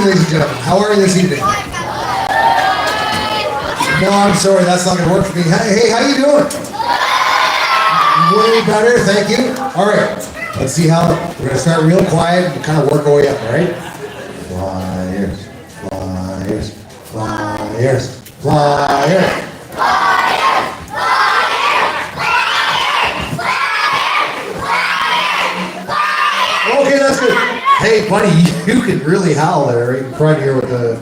ladies and gentlemen. How are you this evening? No, I'm sorry, that's not going to work for me. Hey, how you doing? Way better, thank you. All right, let's see how, we're going to start real quiet and kind of work our way up, all right? Flyers, Flyers, Flyers, Flyers. Okay, that's good. Hey, buddy, you can really howl there. You can ride here with a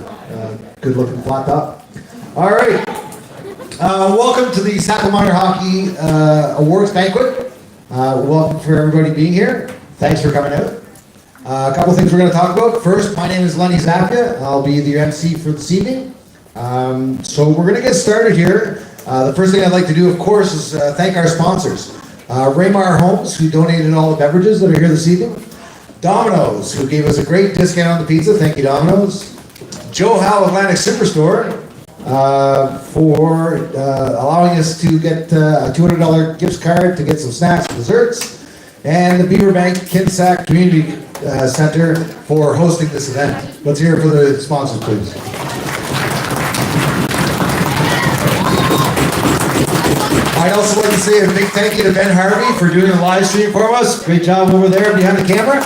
good-looking flat top. All right. Welcome to the Sackville Minor Hockey Awards Banquet. Welcome for everybody being here. Thanks for coming out. A couple things we're going to talk about. First, my name is Lenny Zappia. I'll be the MC for this evening. So we're going to get started here. The first thing I'd like to do, of course, is thank our sponsors. Raymar Homes, who donated all the beverages that are here this evening. Domino's, who gave us a great discount on the pizza. Thank you, Domino's. Joe Howe Atlantic Superstore for allowing us to get a $200 gift card to get some snacks and desserts. And the Beaverbank Kinsack Community Center for hosting this event. Let's hear it for the sponsors, please. I'd also like to say a big thank you to Ben Harvey for doing the live stream for us. Great job over there behind the camera.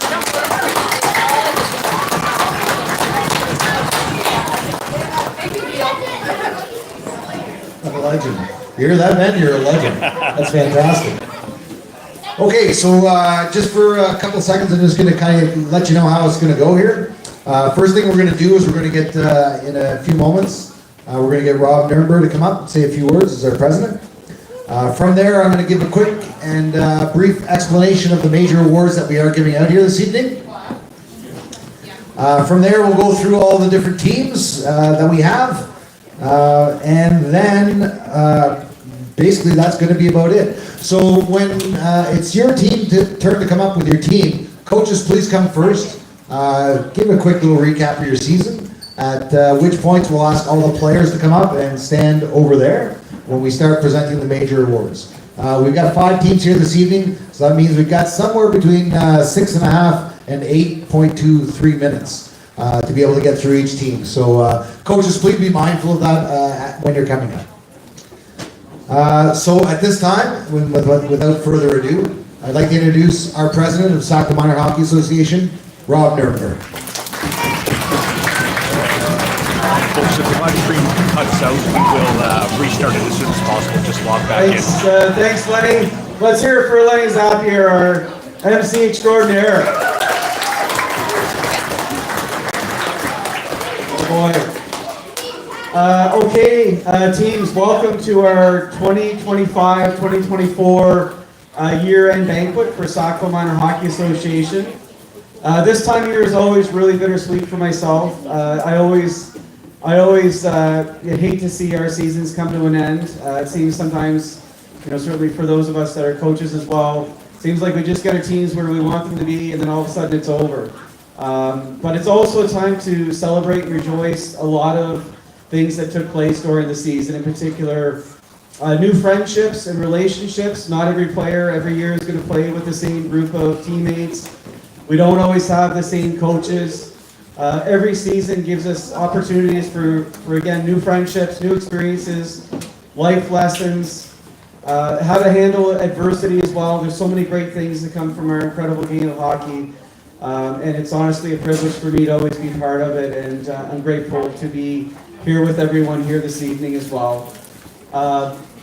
I'm a legend. You hear that, Ben? You're a legend. That's fantastic. Okay, so just for a couple of seconds, I'm just going to kind of let you know how it's going to go here. First thing we're going to do is we're going to get, in a few moments, we're going to get Rob Nurnberg to come up and say a few words as our president. From there, I'm going to give a quick and brief explanation of the major awards that we are giving out here this evening. From there, we'll go through all the different teams that we have. And then, basically, that's going to be about it. So when it's your turn to come up with your team, coaches, please come first. Give a quick little recap of your season, at which points we'll ask all the players to come up and stand over there when we start presenting the major awards. We've got 5 teams here this evening, so that means we've got somewhere between 6.5 and 8.23 minutes to be able to get through each team. So coaches, please be mindful of that when you're coming up. So at this time, without further ado, I'd like to introduce our president of Sackville Minor Hockey Association, Rob Nurnberg. Folks, if the live stream cuts out, we will restart it as soon as possible. Just log back in. Thanks, Lenny. Let's hear it for Lenny Zappia, our MC extraordinaire. Oh boy. Okay, teams, welcome to our 2025-2024 year-end banquet for Sackville Minor Hockey Association. This time of year is always really bittersweet for myself. I always hate to see our seasons come to an end. It seems sometimes, certainly for those of us that are coaches as well, it seems like we just get our teams where we want them to be, and then all of a sudden it's over. But it's also a time to celebrate and rejoice a lot of things that took place during the season, in particular new friendships and relationships. Not every player every year is going to play with the same group of teammates. We don't always have the same coaches. Every season gives us opportunities for again, new friendships, new experiences, life lessons, how to handle adversity as well. There's so many great things that come from our incredible game of hockey. And it's honestly a privilege for me to always be part of it, and I'm grateful to be here with everyone here this evening as well.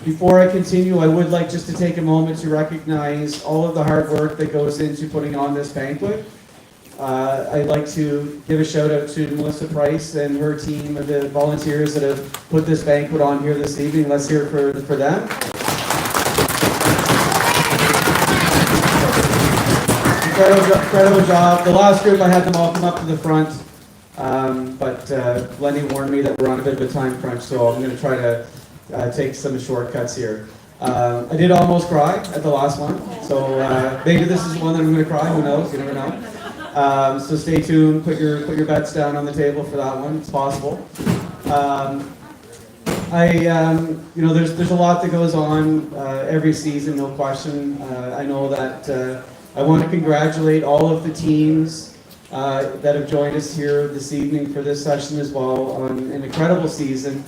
Before I continue, I would like just to take a moment to recognize all of the hard work that goes into putting on this banquet. I'd like to give a shout out to Melissa Price and her team of the volunteers that have put this banquet on here this evening. Let's hear it for them. Incredible job. The last group, I had them all come up to the front, but Lenny warned me that we're on a bit of a time crunch, so I'm going to try to take some shortcuts here. I did almost cry at the last one, so maybe this is the one that I'm going to cry. Who knows? You never know. So stay tuned. Put your bets down on the table for that one. It's possible. There's a lot that goes on every season, no question. I know that I want to congratulate all of the teams that have joined us here this evening for this session as well on an incredible season.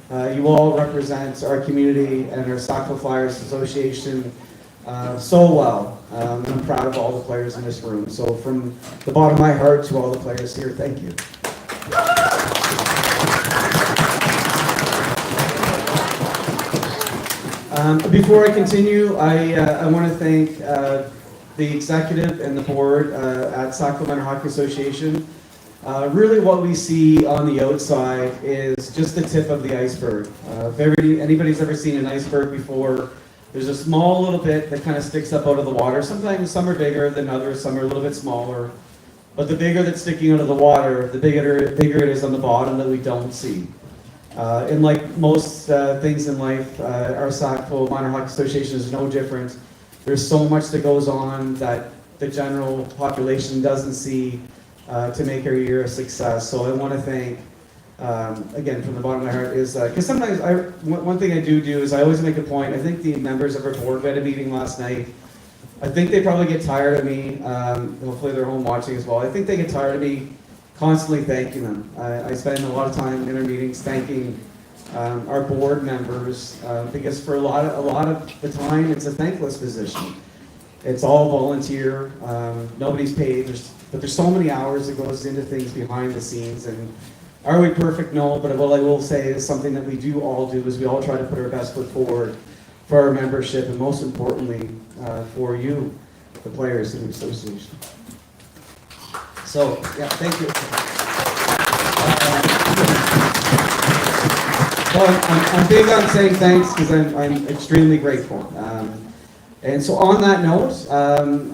You all represent our community and our Sackville Flyers Association so well. And I'm proud of all the players in this room. So from the bottom of my heart to all the players here, thank you. Before I continue, I want to thank the executive and the board at Sackville Minor Hockey Association. Really what we see on the outside is just the tip of the iceberg. If anybody's ever seen an iceberg before, there's a small little bit that kind of sticks up out of the water. Sometimes some are bigger than others, some are a little bit smaller. But the bigger that's sticking out of the water, the bigger it is on the bottom that we don't see. And like most things in life, our Sackville Minor Hockey Association is no different. There's so much that goes on that the general population doesn't see to make our year a success. So I want to thank, again, from the bottom of my heart, is because sometimes one thing I do is I always make a point. I think the members of our board, we had a meeting last night. I think they probably get tired of me. Hopefully they're home watching as well. I think they get tired of me constantly thanking them. I spend a lot of time in our meetings thanking our board members because for a lot of the time it's a thankless position. It's all volunteer. Nobody's paid. But there's so many hours that goes into things behind the scenes. And are we perfect? No. But what I will say is something that we do all do is we all try to put our best foot forward for our membership and most importantly for you, the players in the association. So, yeah, thank you. Well, I'm big on saying thanks because I'm extremely grateful. And so on that note,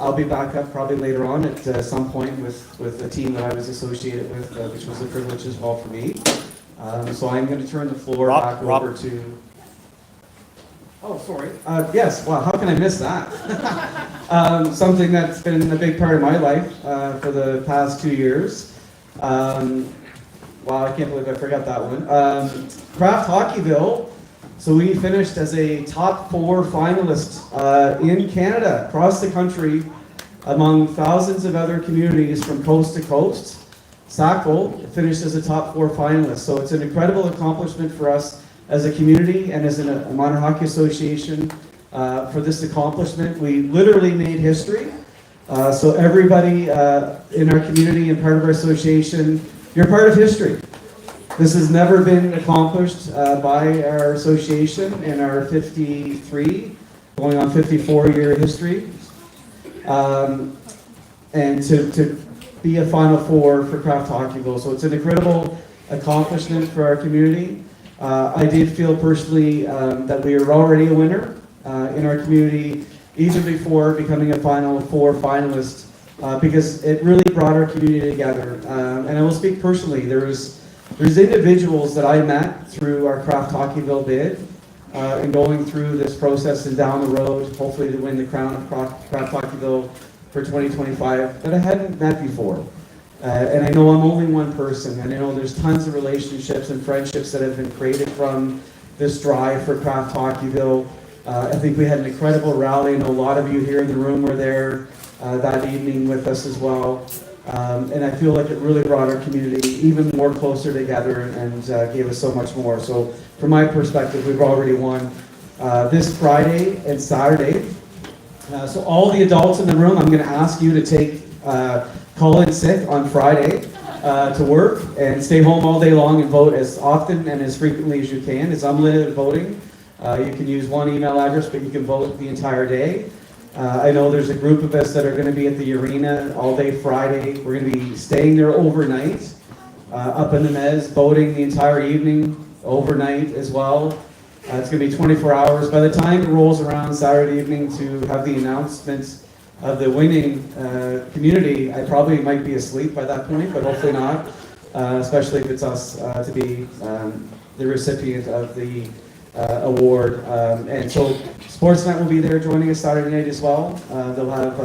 I'll be back up probably later on at some point with the team that I was associated with, which was a privilege as well for me. So I'm going to turn the floor back over to... Oh, sorry. Yes, wow, how can I miss that? Something that's been a big part of my life for the past 2 years. Wow, I can't believe I forgot that one. Kraft Hockeyville. So we finished as a top 4 finalist in Canada, across the country, among thousands of other communities from coast to coast. Sackville finished as a top 4 finalist. So it's an incredible accomplishment for us as a community and as a minor hockey association for this accomplishment. We literally made history. So everybody in our community and part of our association, you're part of history. This has never been accomplished by our association in our 53, going on 54-year history. And to be a Final Four for Kraft Hockeyville. So it's an incredible accomplishment for our community. I did feel personally that we were already a winner in our community even before becoming a Final Four finalist because it really brought our community together. And I will speak personally, there's individuals that I met through our Kraft Hockeyville bid and going through this process and down the road, hopefully to win the crown of Kraft Hockeyville for 2025 that I hadn't met before. And I know I'm only one person, and I know there's tons of relationships and friendships that have been created from this drive for Kraft Hockeyville. I think we had an incredible rally. I know a lot of you here in the room were there that evening with us as well. And I feel like it really brought our community even more closer together and gave us so much more. So from my perspective, we've already won this Friday and Saturday. So all the adults in the room, I'm going to ask you to take call in sick on Friday to work and stay home all day long and vote as often and as frequently as you can. It's unlimited voting. You can use one email address, but you can vote the entire day. I know there's a group of us that are going to be at the arena all day Friday. We're going to be staying there overnight, up in the Mez, voting the entire evening, overnight as well. It's going to be 24 hours. By the time it rolls around Saturday evening to have the announcement of the winning community, I probably might be asleep by that point, but hopefully not, especially if it's us to be the recipient of the award. And so Sportsnet will be there joining us Saturday night as well. They'll have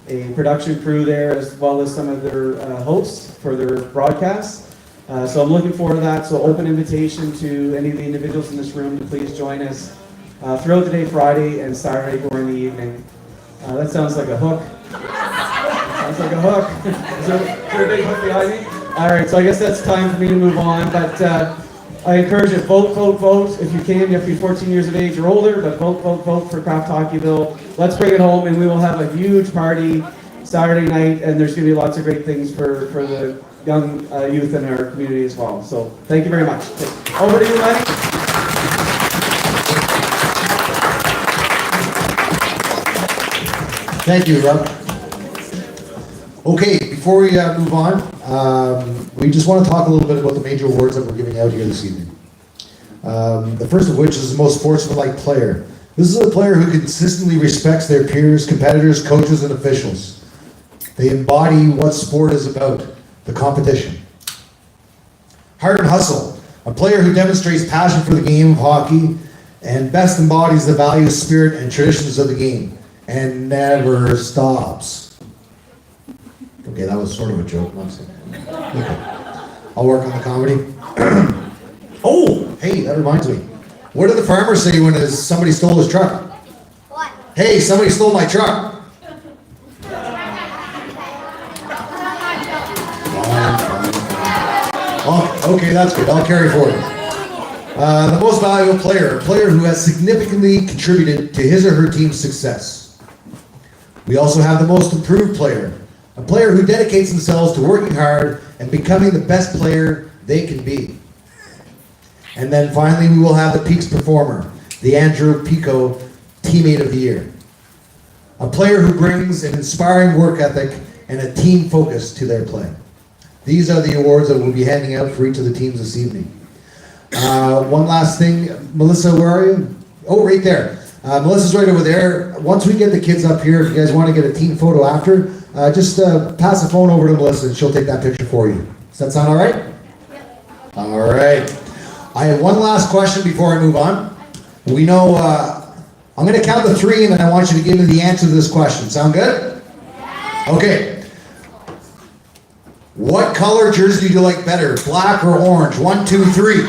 a production crew there as well as some of their hosts for their broadcasts. So I'm looking forward to that. So open invitation to any of the individuals in this room to please join us throughout the day, Friday and Saturday during the evening. That sounds like a hook. It's like a hook. Is there a big hook behind me? All right, so I guess that's time for me to move on, but I encourage you, vote, vote, vote. If you can, you have to be 14 years of age or older, but vote, vote, vote for Craft Hockeyville. Let's bring it home, and we will have a huge party Saturday night, and there's going to be lots of great things for the young youth in our community as well. So thank you very much. Over to you, Lenny. Thank you, Rob. Okay, before we move on, we just want to talk a little bit about the major awards that we're giving out here this evening. The first of which is the most sportsmanlike player. This is a player who consistently respects their peers, competitors, coaches, and officials. They embody what sport is about, the competition. Heart and hustle, a player who demonstrates passion for the game of hockey and best embodies the values, spirit, and traditions of the game, and never stops. Okay, that was sort of a joke. Okay. I'll work on the comedy. Oh, hey, that reminds me. What did the farmer say when somebody stole his truck? What? Hey, somebody stole my truck. Oh, okay, that's good. I'll carry forward. The most valuable player, a player who has significantly contributed to his or her team's success. We also have the most improved player, a player who dedicates themselves to working hard and becoming the best player they can be. And then finally, we will have the Peaks Performer, the Andrew Pico Teammate of the Year. A player who brings an inspiring work ethic and a team focus to their play. These are the awards that we'll be handing out for each of the teams this evening. One last thing, Melissa, where are you? Oh, right there. Melissa's right over there. Once we get the kids up here, if you guys want to get a team photo after, just pass the phone over to Melissa and she'll take that picture for you. Does that sound all right? Yep. All right. I have one last question before I move on. We know, I'm going to count to 3 and then I want you to give me the answer to this question. Sound good? Okay. What color jersey do you like better, black or orange? 1, 2, 3.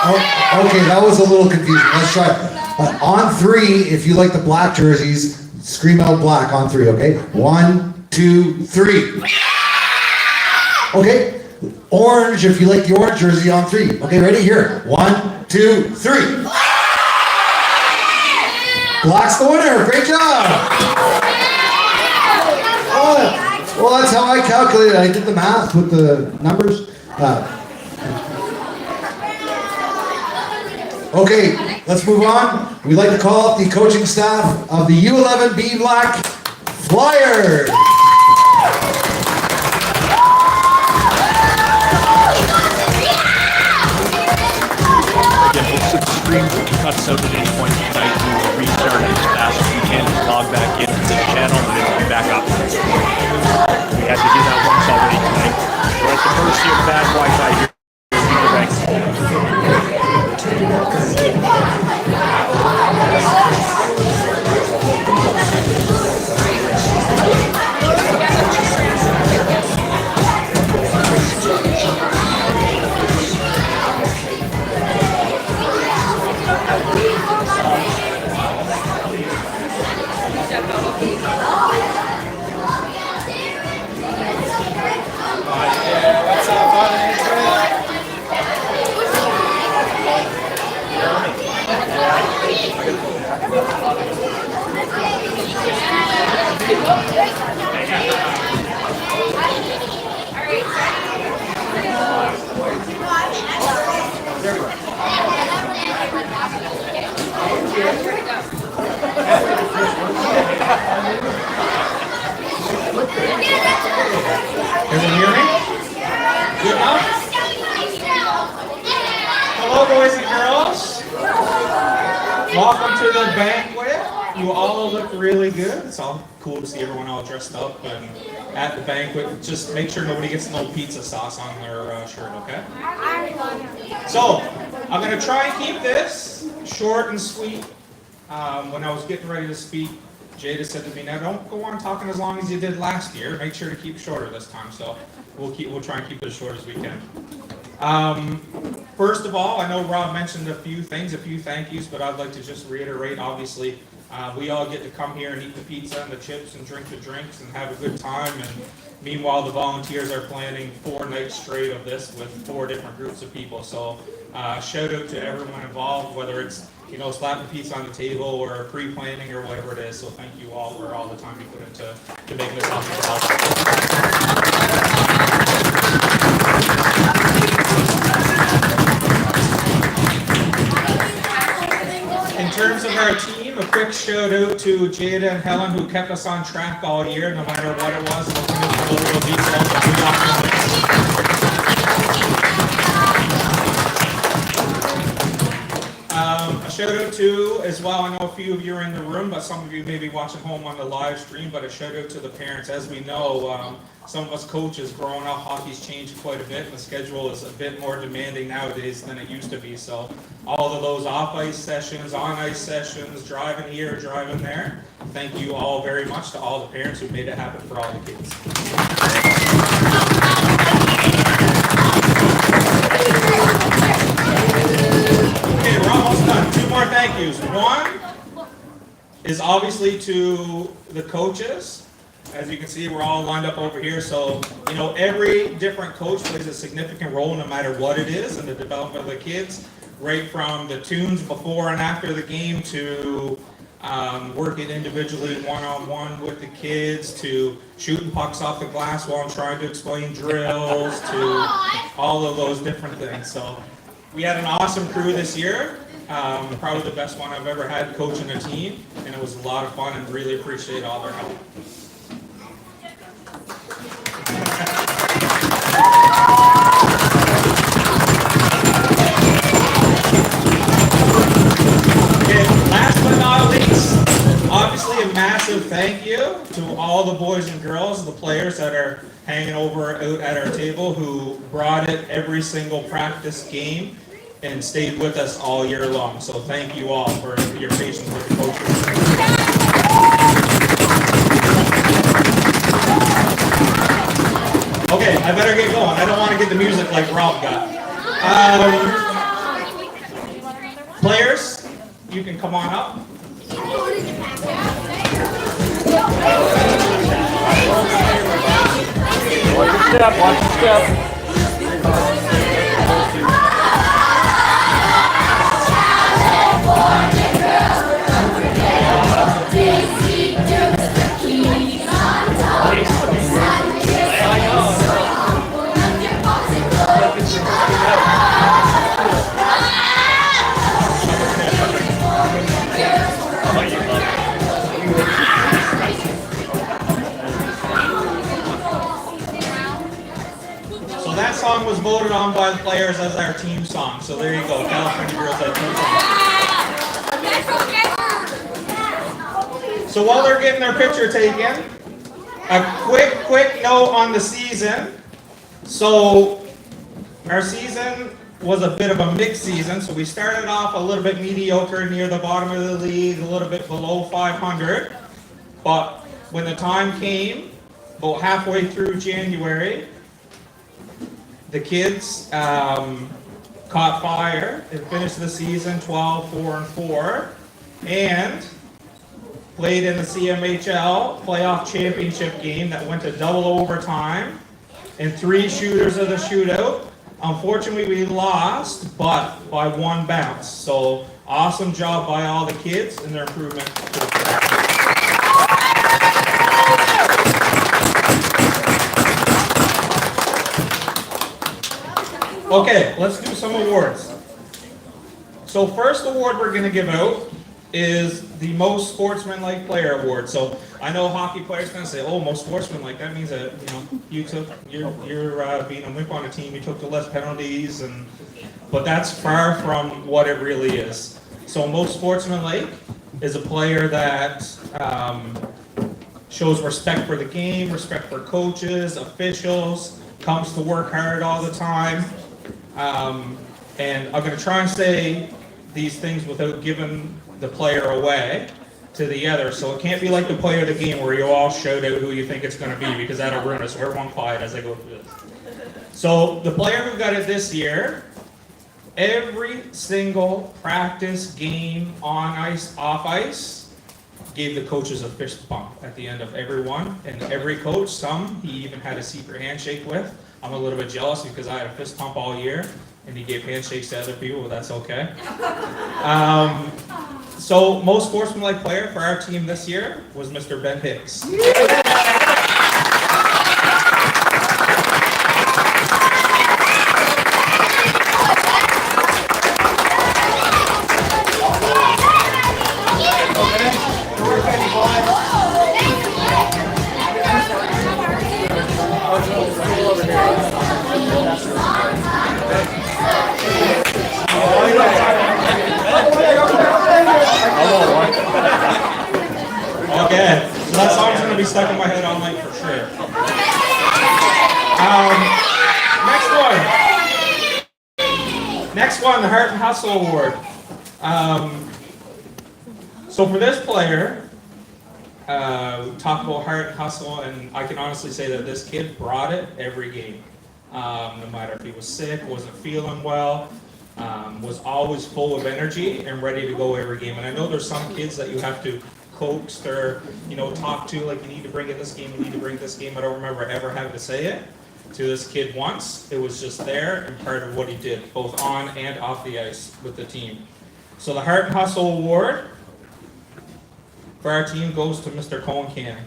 Oh, okay, that was a little confusing. Let's try it. On 3, if you like the black jerseys, scream out black on 3, okay? 1, 2, 3. Okay. Orange, if you like the orange jersey on 3. Okay, ready? Here. 1, 2, 3. Black's the winner. Great job. Oh, well, that's how I calculated. I did the math with the numbers. Okay, let's move on. We'd like to call up the coaching staff of the U11 B Black Flyers. Stream cuts out at any point tonight. We will restart it as fast as we can and log back into the channel and it'll be back up. We had to do that once already tonight. We're at the mercy of bad Wi-Fi here in the bank. Everyone hear me? Good enough? Hello, boys and girls. Welcome to the banquet. You all look really good. It's all cool to see everyone all dressed up and at the banquet. Just make sure nobody gets no pizza sauce on their shirt, okay? So, I'm going to try and keep this short and sweet. When I was getting ready to speak, Jada said to me, "Now don't go on talking as long as you did last year. Make sure to keep shorter this time." So we'll try and keep it as short as we can. First of all, I know Rob mentioned a few things, a few thank yous, but I'd like to just reiterate. Obviously, We all get to come here and eat the pizza and the chips and drink the drinks and have a good time. And meanwhile, the volunteers are planning 4 nights straight of this with 4 different groups of people. So shout out to everyone involved, whether it's slapping pizza on the table or pre-planning or whatever it is. So thank you all for all the time you put into making this possible. In terms of our team, a quick shout out to Jada and Helen, who kept us on track all year, no matter what it was. We'll come into a little detail, but we got a shout out to, as well, I know a few of you are in the room, but some of you may be watching home on the live stream, but a shout out to the parents. As we know, some of us coaches growing up, hockey's changed quite a bit, and the schedule is a bit more demanding nowadays than it used to be. So all of those off-ice sessions, on-ice sessions, driving here, driving there, thank you all very much to all the parents who made it happen for all the kids. Okay, we're almost done. 2 more thank yous. One is obviously to the coaches. As you can see, we're all lined up over here. So, every different coach plays a significant role no matter what it is in the development of the kids, right from the tunes before and after the game to working individually one-on-one with the kids, to shooting pucks off the glass while I'm trying to explain drills, to all of those different things. So we had an awesome crew this year. Probably the best one I've ever had coaching a team, and it was a lot of fun and really appreciate all their help. Okay, last but not least, obviously a massive thank you to all the boys and girls, the players that are hanging over out at our table, who brought it every single practice game and stayed with us all year long. So thank you all for your patience with the coaches. Okay, I better get going. I don't want to get the music like Rob got. Players, you can come on up. Watch the step. That song was voted on by the players as our team song. So there you go, California Girls that team song. So while they're getting their picture taken, a quick note on the season. So our season was a bit of a mixed season. So we started off a little bit mediocre near the bottom of the league, a little bit below 500. But when the time came, about halfway through January, the kids caught fire and finished the season 12-4-4 and played in the CMHL playoff championship game that went to double overtime and 3 shooters of the shootout. Unfortunately, we lost, but by 1 bounce. So awesome job by all the kids and their improvement. Okay, let's do some awards. So first award we're going to give out is the most sportsmanlike player award. So I know hockey players going to say, "Oh, most sportsmanlike." That means that you're being a wimp on a team. You took the less penalties, but that's far from what it really is. So most sportsmanlike is a player that shows respect for the game, respect for coaches, officials, comes to work hard all the time. And I'm going to try and say these things without giving the player away to the other. So it can't be like the player of the game where you all shout out who you think it's going to be, because that'll ruin us. So everyone quiet as I go through this. So the player who got it this year, every single practice game, on ice, off ice, gave the coaches a fist bump at the end of every one. And every coach, some he even had a secret handshake with. I'm a little bit jealous because I had a fist pump all year, and he gave handshakes to other people, but that's okay. So most sportsmanlike player for our team this year was Mr. Ben Hicks. Okay, so that song's gonna be stuck in my head all night for sure. Next one, the Heart and Hustle Award. So for this player, we talk about heart and hustle, and I can honestly say that this kid brought it every game. No matter if he was sick, wasn't feeling well, was always full of energy and ready to go every game. And I know there's some kids that you have to coax or talk to, like, you need to bring it this game, you need to bring this game. I don't remember ever having to say it to this kid once. It was just there and part of what he did, both on and off the ice with the team. So the Heart and Hustle Award for our team goes to Mr. Colin Canning.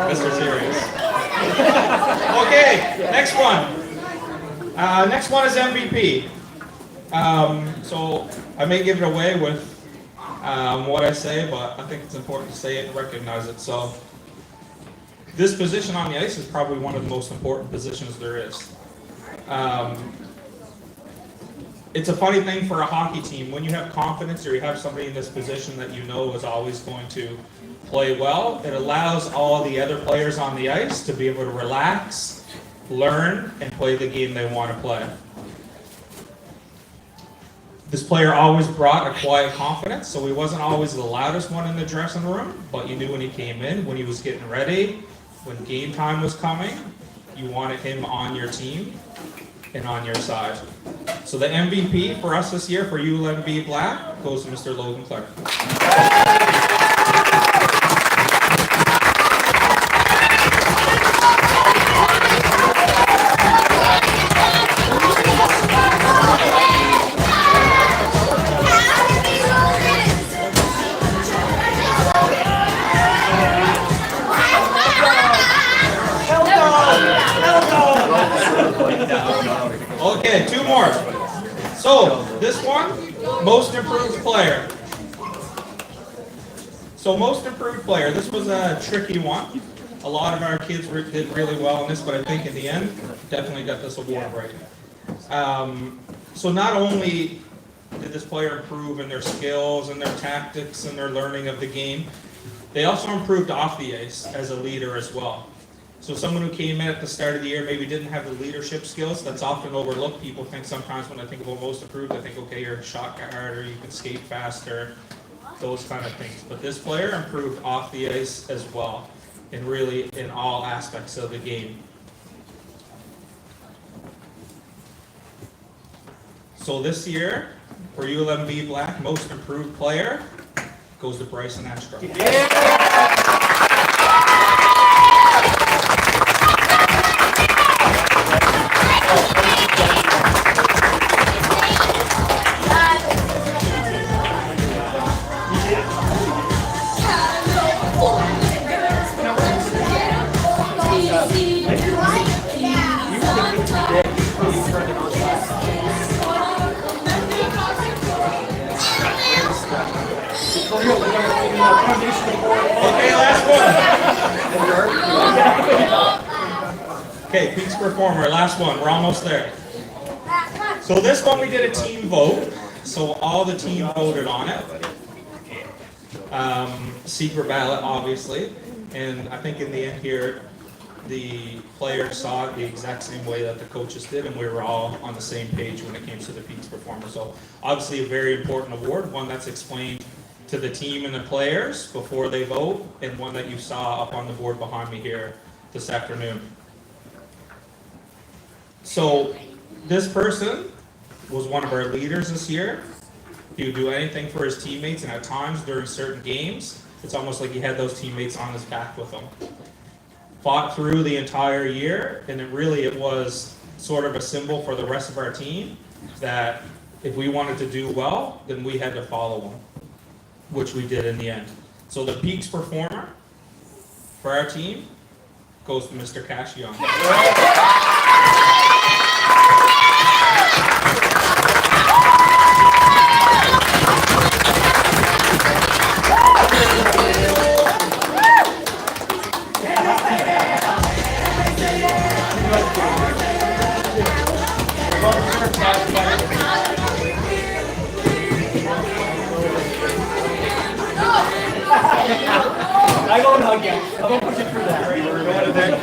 Mr. Serious. Okay, next one. Next one is MVP. So I may give it away with what I say, but I think it's important to say it and recognize it. So this position on the ice is probably one of the most important positions there is. It's a funny thing for a hockey team. When you have confidence or you have somebody in this position that you know is always going to play well, it allows all the other players on the ice to be able to relax, learn, and play the game they want to play. This player always brought a quiet confidence, so he wasn't always the loudest one in the dressing room, but you knew when he came in, when he was getting ready, when game time was coming, you wanted him on your team and on your side. So the MVP for us this year for U11 B Black goes to Mr. Logan Clark. Okay, two more. So, this one, most improved player. So, most improved player. This was a tricky one. A lot of our kids did really well in this, but I think in the end, definitely got this award right. So, not only did this player improve in their skills and their tactics and their learning of the game, they also improved off the ice as a leader as well. So someone who came in at the start of the year maybe didn't have the leadership skills. That's often overlooked. People think sometimes when I think about most improved, I think, okay, you're a shot harder, you can skate faster, those kind of things. But this player improved off the ice as well, and really in all aspects of the game. So this year, for U11 B Black, most improved player goes to Bryson Ashcroft. Okay, last one. Okay, Peaks Performer, last one. We're almost there. So this one we did a team vote. So all the team voted on it. secret ballot, obviously. And I think in the end here, the players saw it the exact same way that the coaches did, and we were all on the same page when it came to the Peaks Performer. So obviously a very important award, one that's explained to the team and the players before they vote, and one that you saw up on the board behind me here this afternoon. So this person was one of our leaders this year. He would do anything for his teammates, and at times during certain games, it's almost like he had those teammates on his back with him. Fought through the entire year, and it was sort of a symbol for the rest of our team that if we wanted to do well, then we had to follow him, which we did in the end. So the Peaks Performer for our team goes to Mr. Cashion. I go and hug you. I'm gonna push it through that. We're going to there.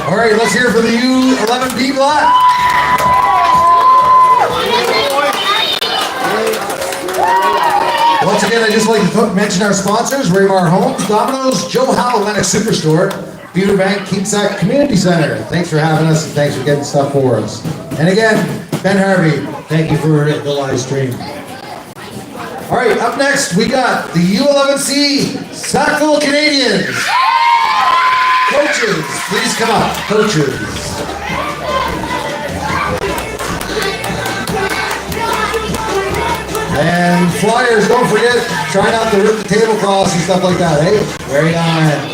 All right, let's hear for the U11 B Black. Once again, I'd just like to mention our sponsors: Raymar Homes, Domino's, Joe Howe Lennox Superstore, Beaver Bank, Keatsack Community Center. Thanks for having us, and thanks for getting stuff for us. And again, Ben Harvey, thank you for the live stream. All right, up next, we got the U11C Sackville Canadiens. Coaches, please come up. Coaches. And flyers, don't forget, try not to rip the tablecloths and stuff like that, hey? Very nice.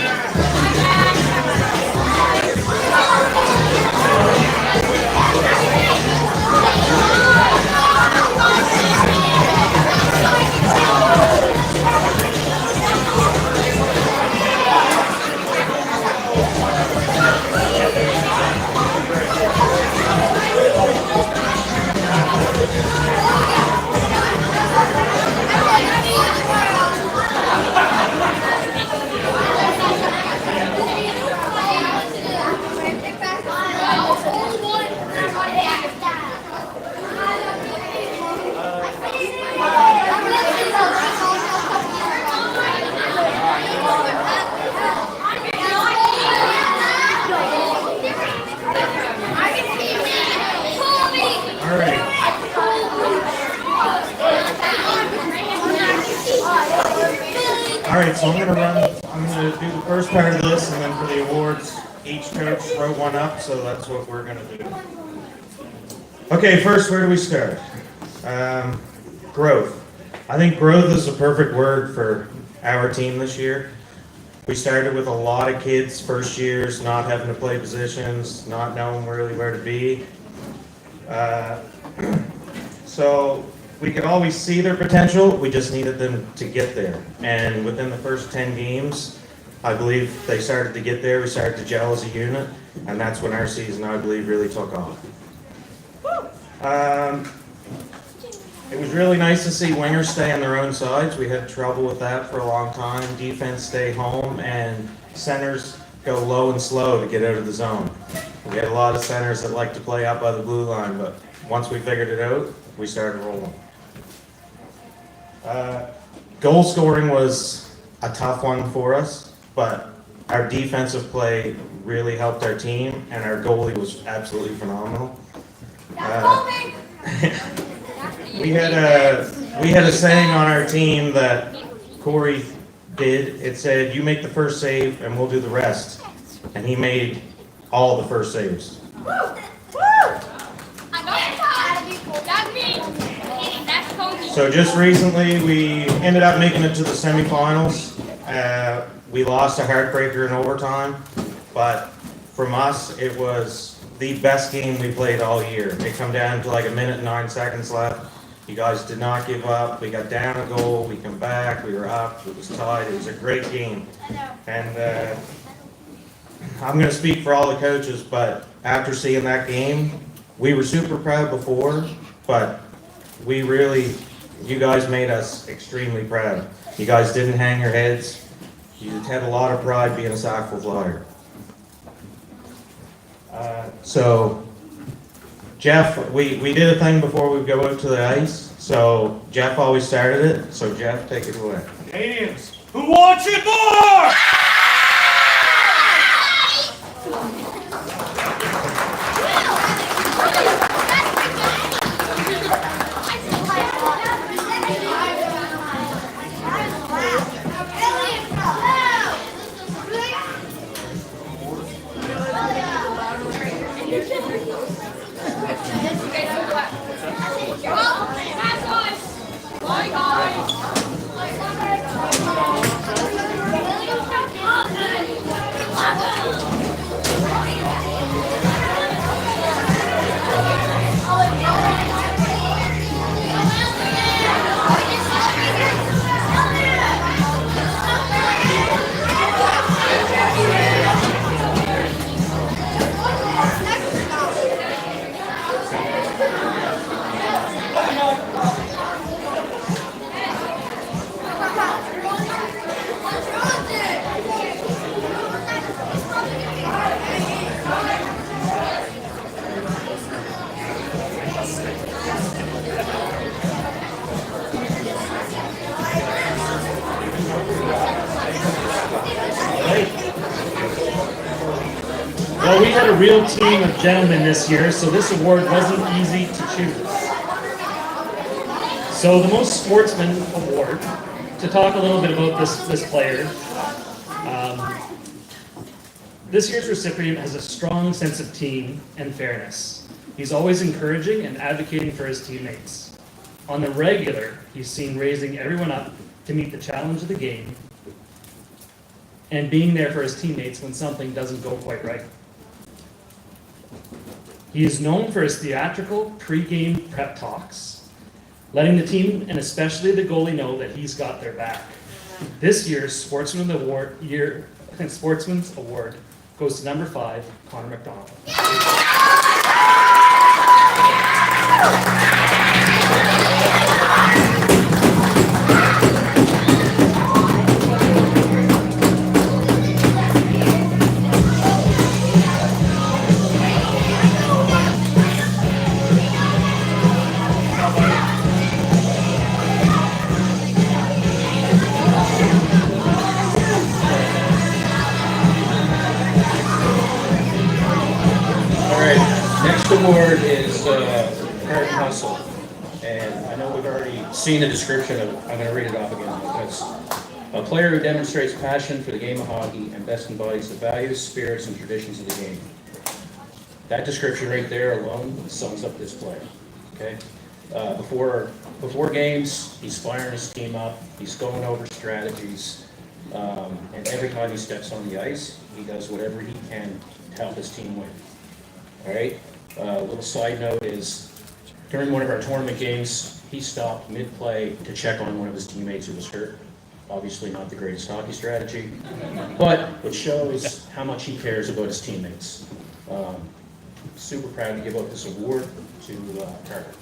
All right, so I'm gonna do the first part of this, and then for the awards, each coach wrote one up, so that's what we're gonna do. Okay, first, where do we start? Growth. I think growth is the perfect word for our team this year. We started with a lot of kids, first years, not having to play positions, not knowing really where to be. So we could always see their potential, we just needed them to get there. And within the first 10 games, I believe they started to get there, we started to gel as a unit, and that's when our season, I believe, really took off. It was really nice to see wingers stay on their own sides. We had trouble with that for a long time. Defense stay home, and centers go low and slow to get out of the zone. We had a lot of centers that like to play out by the blue line, but once we figured it out, we started rolling. Goal scoring was a tough one for us, but our defensive play really helped our team, and our goalie was absolutely phenomenal. We had a saying on our team that Corey did. It said, "You make the first save, and we'll do the rest." And he made all the first saves. So just recently, we ended up making it to the semifinals. We lost a heartbreaker in overtime, but from us, it was the best game we played all year. It come down to like 1 minute and 9 seconds left. You guys did not give up. We got down a goal. We come back. We were up. It was tied. It was a great game. And I'm going to speak for all the coaches, but after seeing that game, we were super proud before, but we really, you guys made us extremely proud. You guys didn't hang your heads. You had a lot of pride being a Sackville Flyer. So, Jeff, we did a thing before we go out to the ice, so Jeff always started it, so Jeff, take it away. Canadiens, who wants it more? Well, we had a real team of gentlemen this year, so this award wasn't easy to choose. So the Most Sportsman Award, to talk a little bit about this player, this year's recipient has a strong sense of team and fairness. He's always encouraging and advocating for his teammates. On the regular, he's seen raising everyone up to meet the challenge of the game and being there for his teammates when something doesn't go quite right. He is known for his theatrical pre-game prep talks, letting the team and especially the goalie know that he's got their back. This year's Sportsman's Award goes to number 5, Connor McDonald. Award is Heart and Hustle, and I know we've already seen the description of it. I'm going to read it off again because a player who demonstrates passion for the game of hockey and best embodies the values, spirits, and traditions of the game. That description right there alone sums up this player. Okay, before games, he's firing his team up. He's going over strategies, and every time he steps on the ice, he does whatever he can to help his team win. All right. A little side note is During one of our tournament games, he stopped mid-play to check on one of his teammates who was hurt. Obviously not the greatest hockey strategy, but it shows how much he cares about his teammates. Super proud to give out this award to Carter.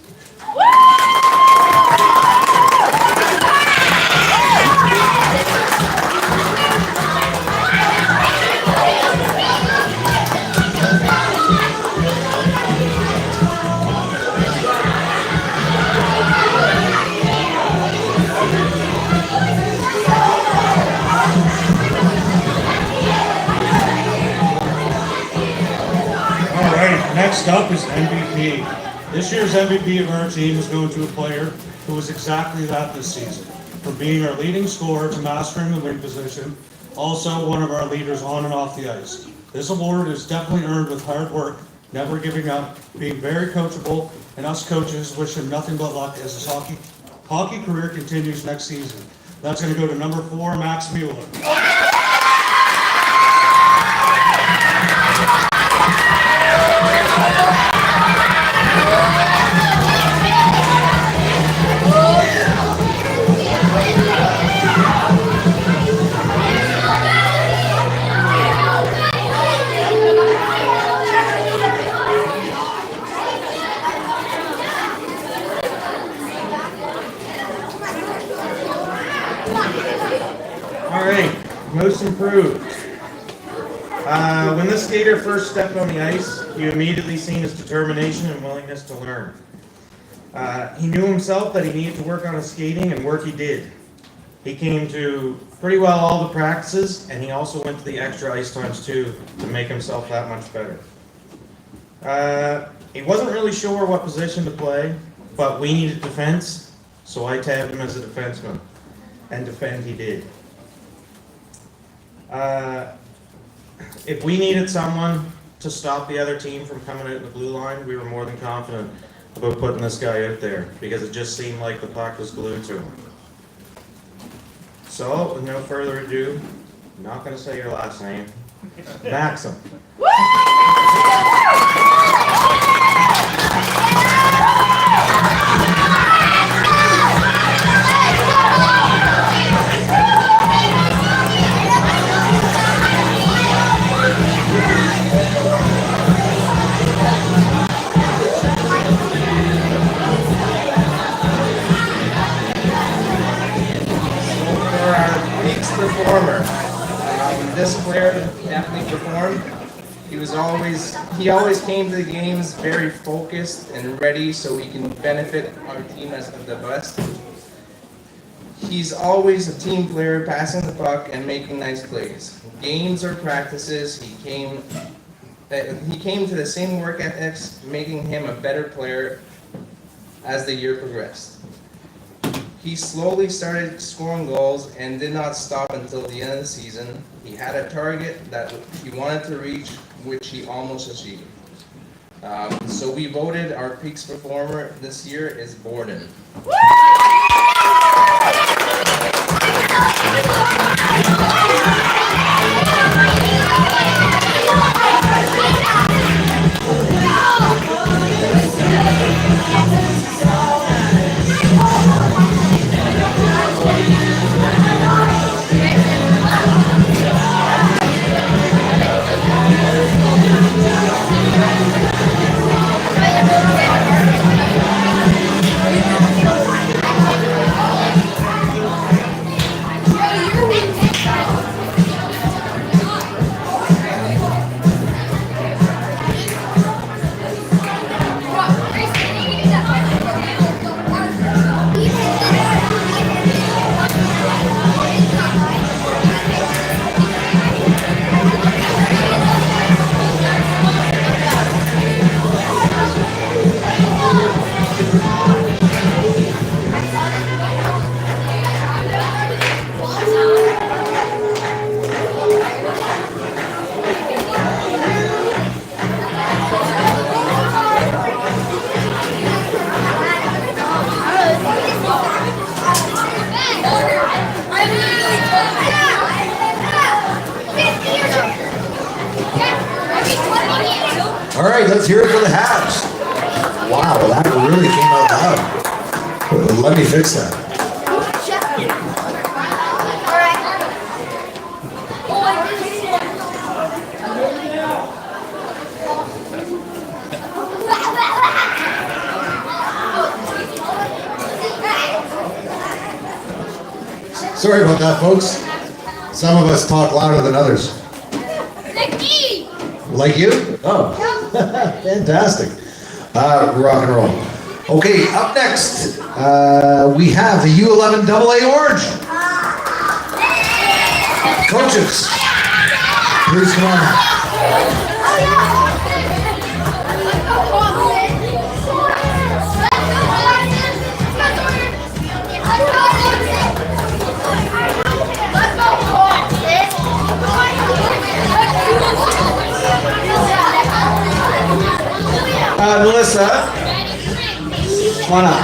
Next up is MVP. This year's MVP of our team is going to a player who was exactly that this season. From being our leading scorer to mastering the wing position, also one of our leaders on and off the ice. This award is definitely earned with hard work, never giving up, being very coachable, and us coaches wish him nothing but luck as his hockey career continues next season. That's going to go to number 4, Max Mueller. Most improved. When this skater first stepped on the ice, you immediately seen his determination and willingness to learn. He knew himself that he needed to work on his skating, and work he did. He came to pretty well all the practices, and he also went to the extra ice times too to make himself that much better. He wasn't really sure what position to play, but we needed defense, so I tabbed him as a defenseman, and defend he did. If we needed someone to stop the other team from coming out in the blue line, we were more than confident about putting this guy out there because it just seemed like the puck was glued to him. So, with no further ado, I'm not going to say your last name, Maxim. Performer. This player definitely performed. He always came to the games very focused and ready so he can benefit our team as the best. He's always a team player, passing the puck and making nice plays. Games or practices, he came to the same work ethics, making him a better player as the year progressed. He slowly started scoring goals and did not stop until the end of the season. He had a target that he wanted to reach, which he almost achieved. So we voted our Peaks performer this year is Borden. All right, let's hear it for the Habs. Wow, that really came out loud. Let me fix that. Sorry about that, folks. Some of us talk louder than others. Like you? Oh, fantastic. Rock and roll. Okay, up next, we have the U11 AA Orange. Coaches, please come on. Melissa, come on up.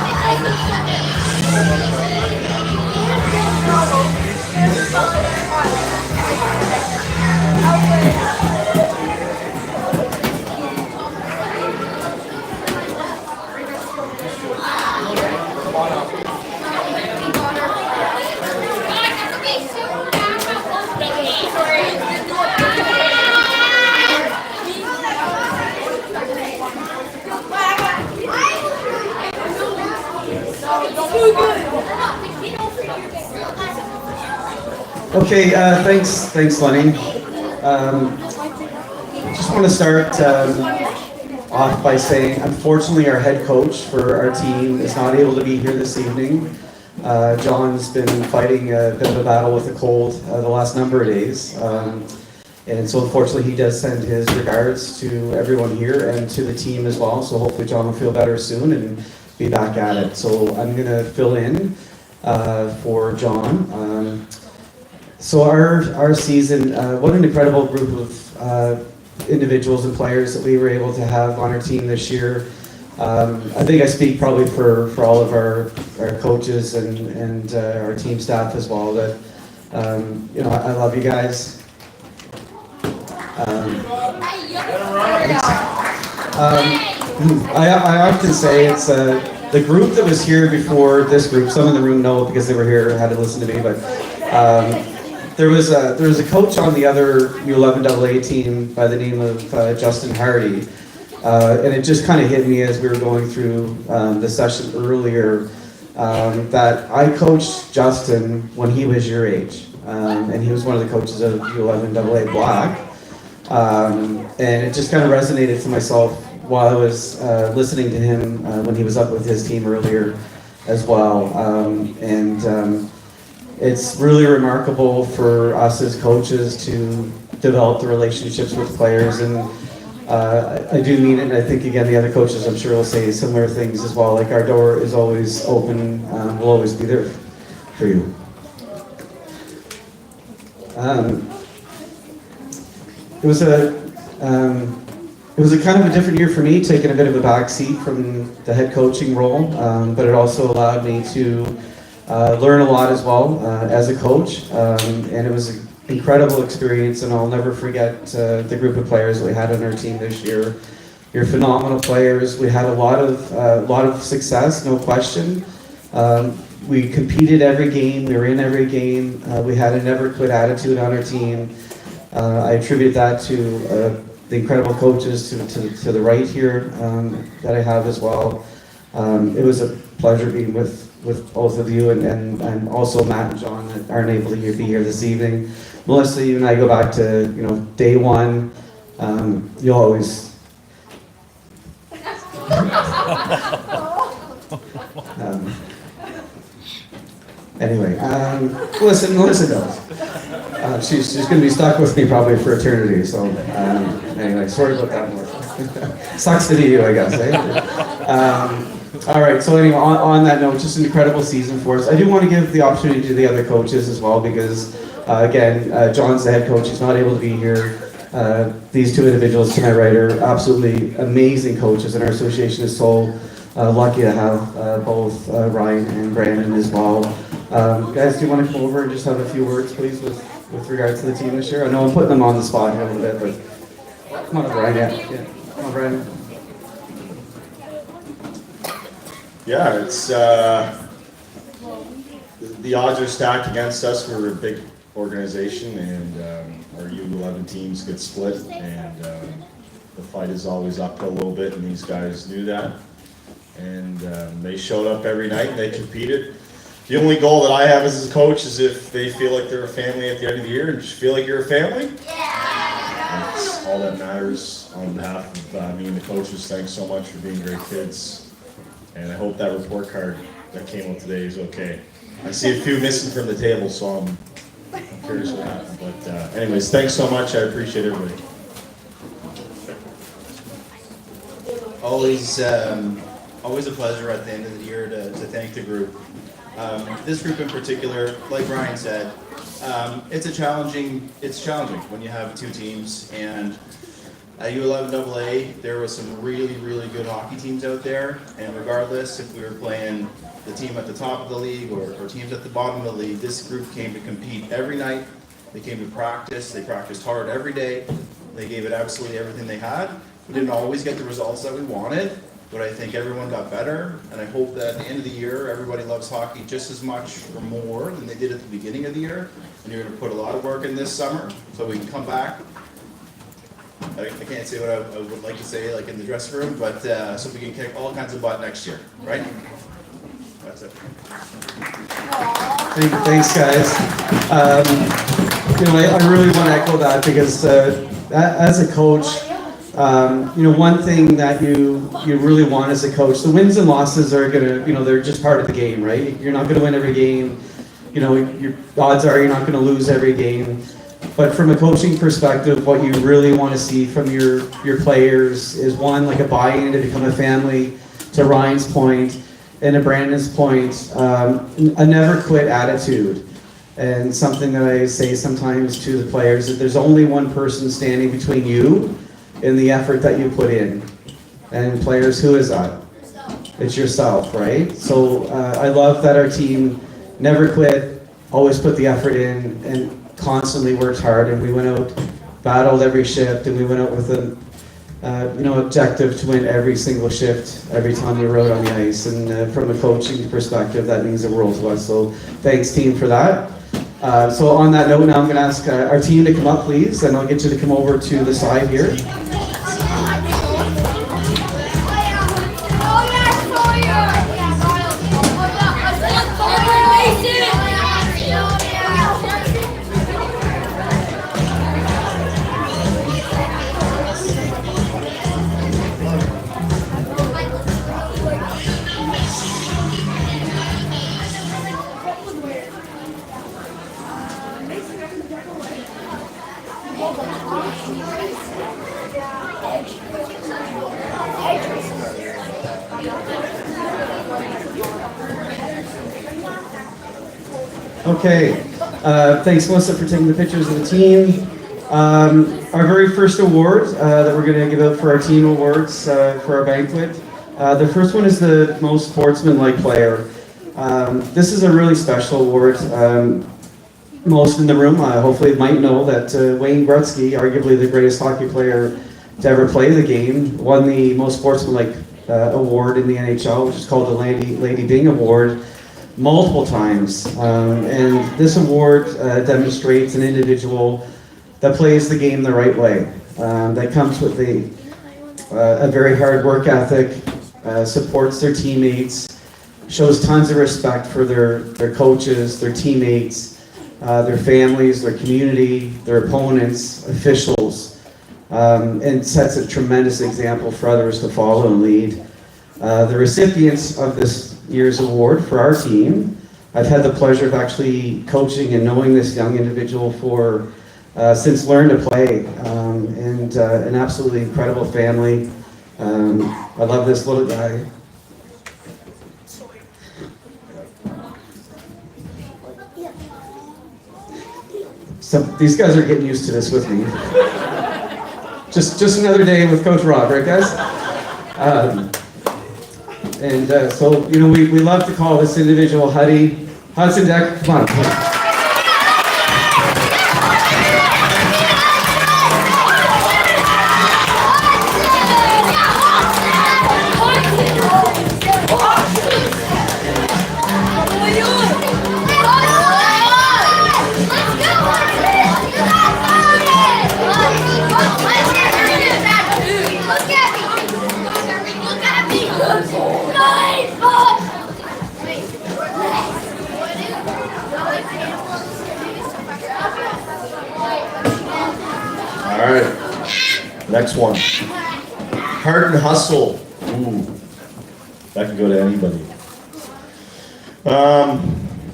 Okay, thanks, Lenny. Just want to start off by saying, unfortunately, our head coach for our team is not able to be here this evening. John's been fighting a bit of a battle with a cold the last number of days. And so unfortunately, he does send his regards to everyone here and to the team as well. So hopefully John will feel better soon and be back at it. So I'm going to fill in for John. So our season, what an incredible group of individuals and players that we were able to have on our team this year. I think I speak probably for all of our coaches and our team staff as well that, I love you guys. I often say it's the group that was here before this group. Some in the room know because they were here, had to listen to me, but there was a coach on the other U11 AA team by the name of Justin Hardy, and it just kind of hit me as we were going through the session earlier that I coached Justin when he was your age, and he was one of the coaches of U11 AA Black, and it just kind of resonated to myself while I was listening to him when he was up with his team earlier as well, it's really remarkable for us as coaches to develop the relationships with players, and I do mean it, and I think again the other coaches I'm sure will say similar things as well, like our door is always open, we'll always be there for you. It was a kind of a different year for me, taking a bit of a back seat from the head coaching role, but it also allowed me to learn a lot as well as a coach, and it was an incredible experience, and I'll never forget the group of players that we had on our team this year. You're phenomenal players. We had a lot of success, no question. We competed every game. We were in every game. We had a never quit attitude on our team. I attribute that to the incredible coaches to the right here that I have as well. It was a pleasure being with both of you, and also Matt and John that aren't able to be here this evening. Melissa, you and I go back to day one. You'll always. Anyway, Melissa does. She's going to be stuck with me probably for eternity. So anyway, sorry about that, Melissa. Sucks to be you, I guess. Eh? All right, so anyway, on that note, just an incredible season for us. I do want to give the opportunity to the other coaches as well because, again, John's the head coach. He's not able to be here. These two individuals to my right are absolutely amazing coaches, and our association is so lucky to have both Ryan and Brandon as well. Guys, do you want to come over and just have a few words, please, with regards to the team this year? I know I'm putting them on the spot here a little bit, but come on up, Ryan. Yeah. Come on, Brandon. Yeah, it's the odds are stacked against us. We're a big organization, and our U11 teams get split, and the fight is always uphill a little bit, and these guys knew that. And they showed up every night, and they competed. The only goal that I have as a coach is if they feel like they're a family at the end of the year, and just feel like you're a family. That's all that matters. On behalf of me and the coaches, thanks so much for being great kids. And I hope that report card that came out today is okay. I see a few missing from the table, so I'm curious what happened. But anyways, thanks so much. I appreciate everybody. Always a pleasure at the end of the year to thank the group. This group in particular, like Brian said, it's challenging when you have two teams, and at U11 AA, there was some really, really good hockey teams out there, and regardless if we were playing the team at the top of the league or teams at the bottom of the league, this group came to compete every night. They came to practice. They practiced hard every day. They gave it absolutely everything they had. We didn't always get the results that we wanted, but I think everyone got better, and I hope that at the end of the year, everybody loves hockey just as much or more than they did at the beginning of the year, and you're going to put a lot of work in this summer so we can come back. I can't say what I would like to say like in the dressing room, but so we can kick all kinds of butt next year, right? That's it. Thanks, guys. I really want to echo that because as a coach, one thing that you really want as a coach, the wins and losses are gonna, they're just part of the game, right? You're not gonna win every game. Your odds are you're not gonna lose every game. But from a coaching perspective, what you really want to see from your players is one, like a buy-in to become a family, to Ryan's point, and to Brandon's point, a never quit attitude. And something that I say sometimes to the players, that there's only one person standing between you and the effort that you put in. And players, who is that? It's yourself, right? So I love that our team never quit, always put the effort in, and constantly worked hard, and we went out, battled every shift, and we went out with an objective to win every single shift every time we were out on the ice. And from a coaching perspective, that means the world to us. So thanks, team, for that. So on that note, now I'm going to ask our team to come up, please, and I'll get you to come over to the side here. Okay, thanks Melissa for taking the pictures of the team. Our very first award that we're going to give out for our team awards for our banquet. The first one is the most sportsmanlike player. This is a really special award. Most in the room hopefully might know that Wayne Gretzky, arguably the greatest hockey player to ever play the game, won the most sportsmanlike award in the NHL, which is called the Lady Byng Award, multiple times. And this award demonstrates an individual that plays the game the right way, that comes with a very hard work ethic, supports their teammates, shows tons of respect for their coaches, their teammates, their families, their community, their opponents, officials, and sets a tremendous example for others to follow and lead. The recipients of this year's award for our team, I've had the pleasure of actually coaching and knowing this young individual for since Learn to Play, and an absolutely incredible family. I love this little guy. So these guys are getting used to this with me. Just another day with Coach Rob, right, guys? So we love to call this individual Huddy. Hudson Deck, come on. Next one. Heart and hustle. Ooh, that could go to anybody.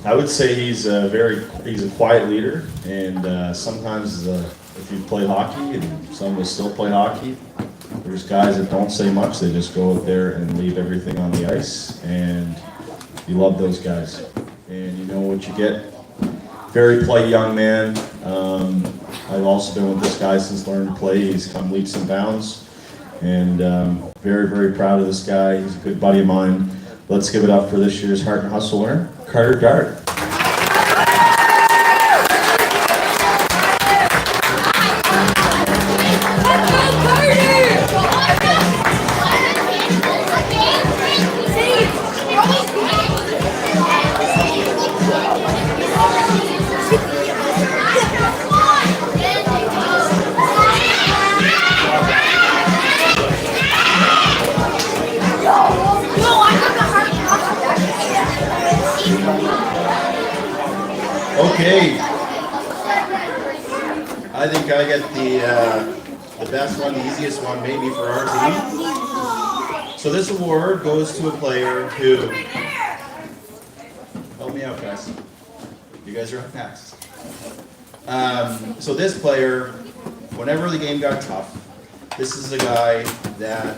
I would say he's a quiet leader, and sometimes if you play hockey, and some of us still play hockey, there's guys that don't say much. They just go out there and leave everything on the ice, and you love those guys, and you know what you get. Very polite young man. I've also been with this guy since learning to play. He's come leaps and bounds, and very, very proud of this guy. He's a good buddy of mine. Let's give it up for this year's Heart and Hustle winner, Carter Dart. Okay. I think I get the best one, the easiest one maybe for our team. So this award goes to a player who, help me out guys, you guys are up next. So this player, whenever the game got tough, this is a guy that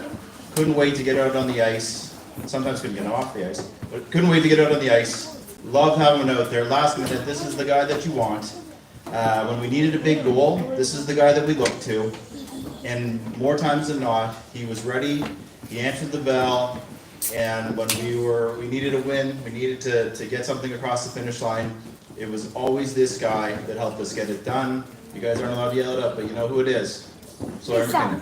couldn't wait to get out on the ice, sometimes couldn't get off the ice, but couldn't wait to get out on the ice. Love having him out there. Last minute, this is the guy that you want. When we needed a big goal, this is the guy that we looked to. And more times than not, he was ready, he answered the bell, and when we needed a win, we needed to get something across the finish line, it was always this guy that helped us get it done. You guys aren't allowed to yell it up, but you know who it is. So everything.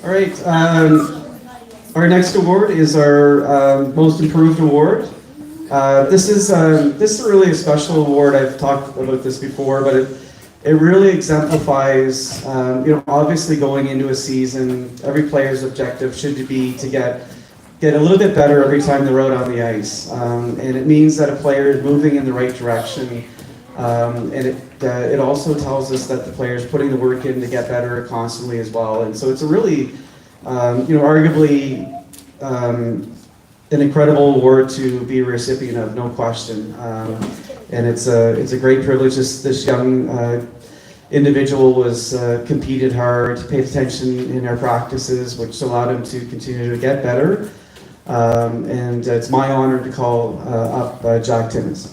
All right, our next award is our Most Improved Award. This is really a special award. I've talked about this before, but it really exemplifies, obviously going into a season, every player's objective should be to get a little bit better every time they're out on the ice. And it means that a player is moving in the right direction. And it also tells us that the player is putting the work in to get better constantly as well. And so it's a really, arguably an incredible award to be a recipient of, no question. And it's a great privilege. This young individual was competed hard, paid attention in our practices, which allowed him to continue to get better. And it's my honor to call up Jack Timmins.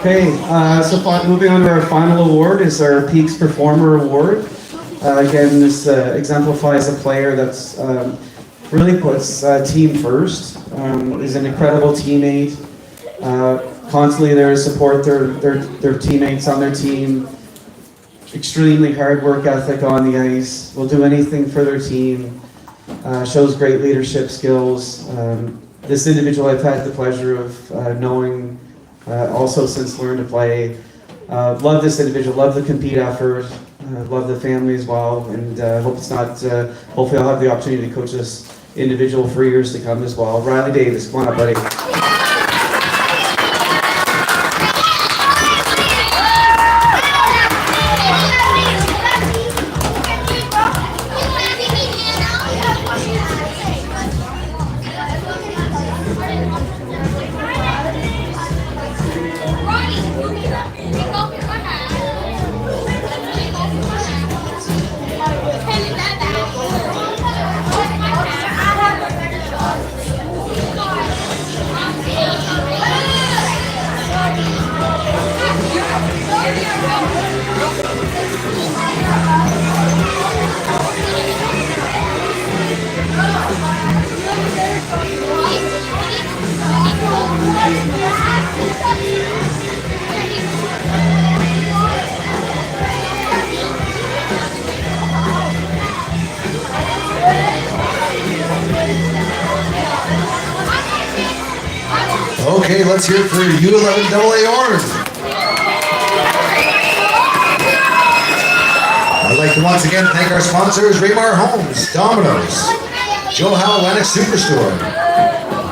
Okay, so moving on to our final award is our Peaks Performer Award. Again, this exemplifies a player that's really puts team first, is an incredible teammate, constantly there to support their teammates on their team, extremely hard work ethic on the ice, will do anything for their team, shows great leadership skills. This individual I've had the pleasure of knowing also since learning to play. Love this individual, love the compete effort, love the family as well, and hope it's not, hopefully I'll have the opportunity to coach this individual for years to come as well. Riley Davis, come on up, buddy. Okay, let's hear it for U11 AA Orange. I'd like to once again thank our sponsors, Raymar Homes, Domino's, Joe Howe Lennox Superstore,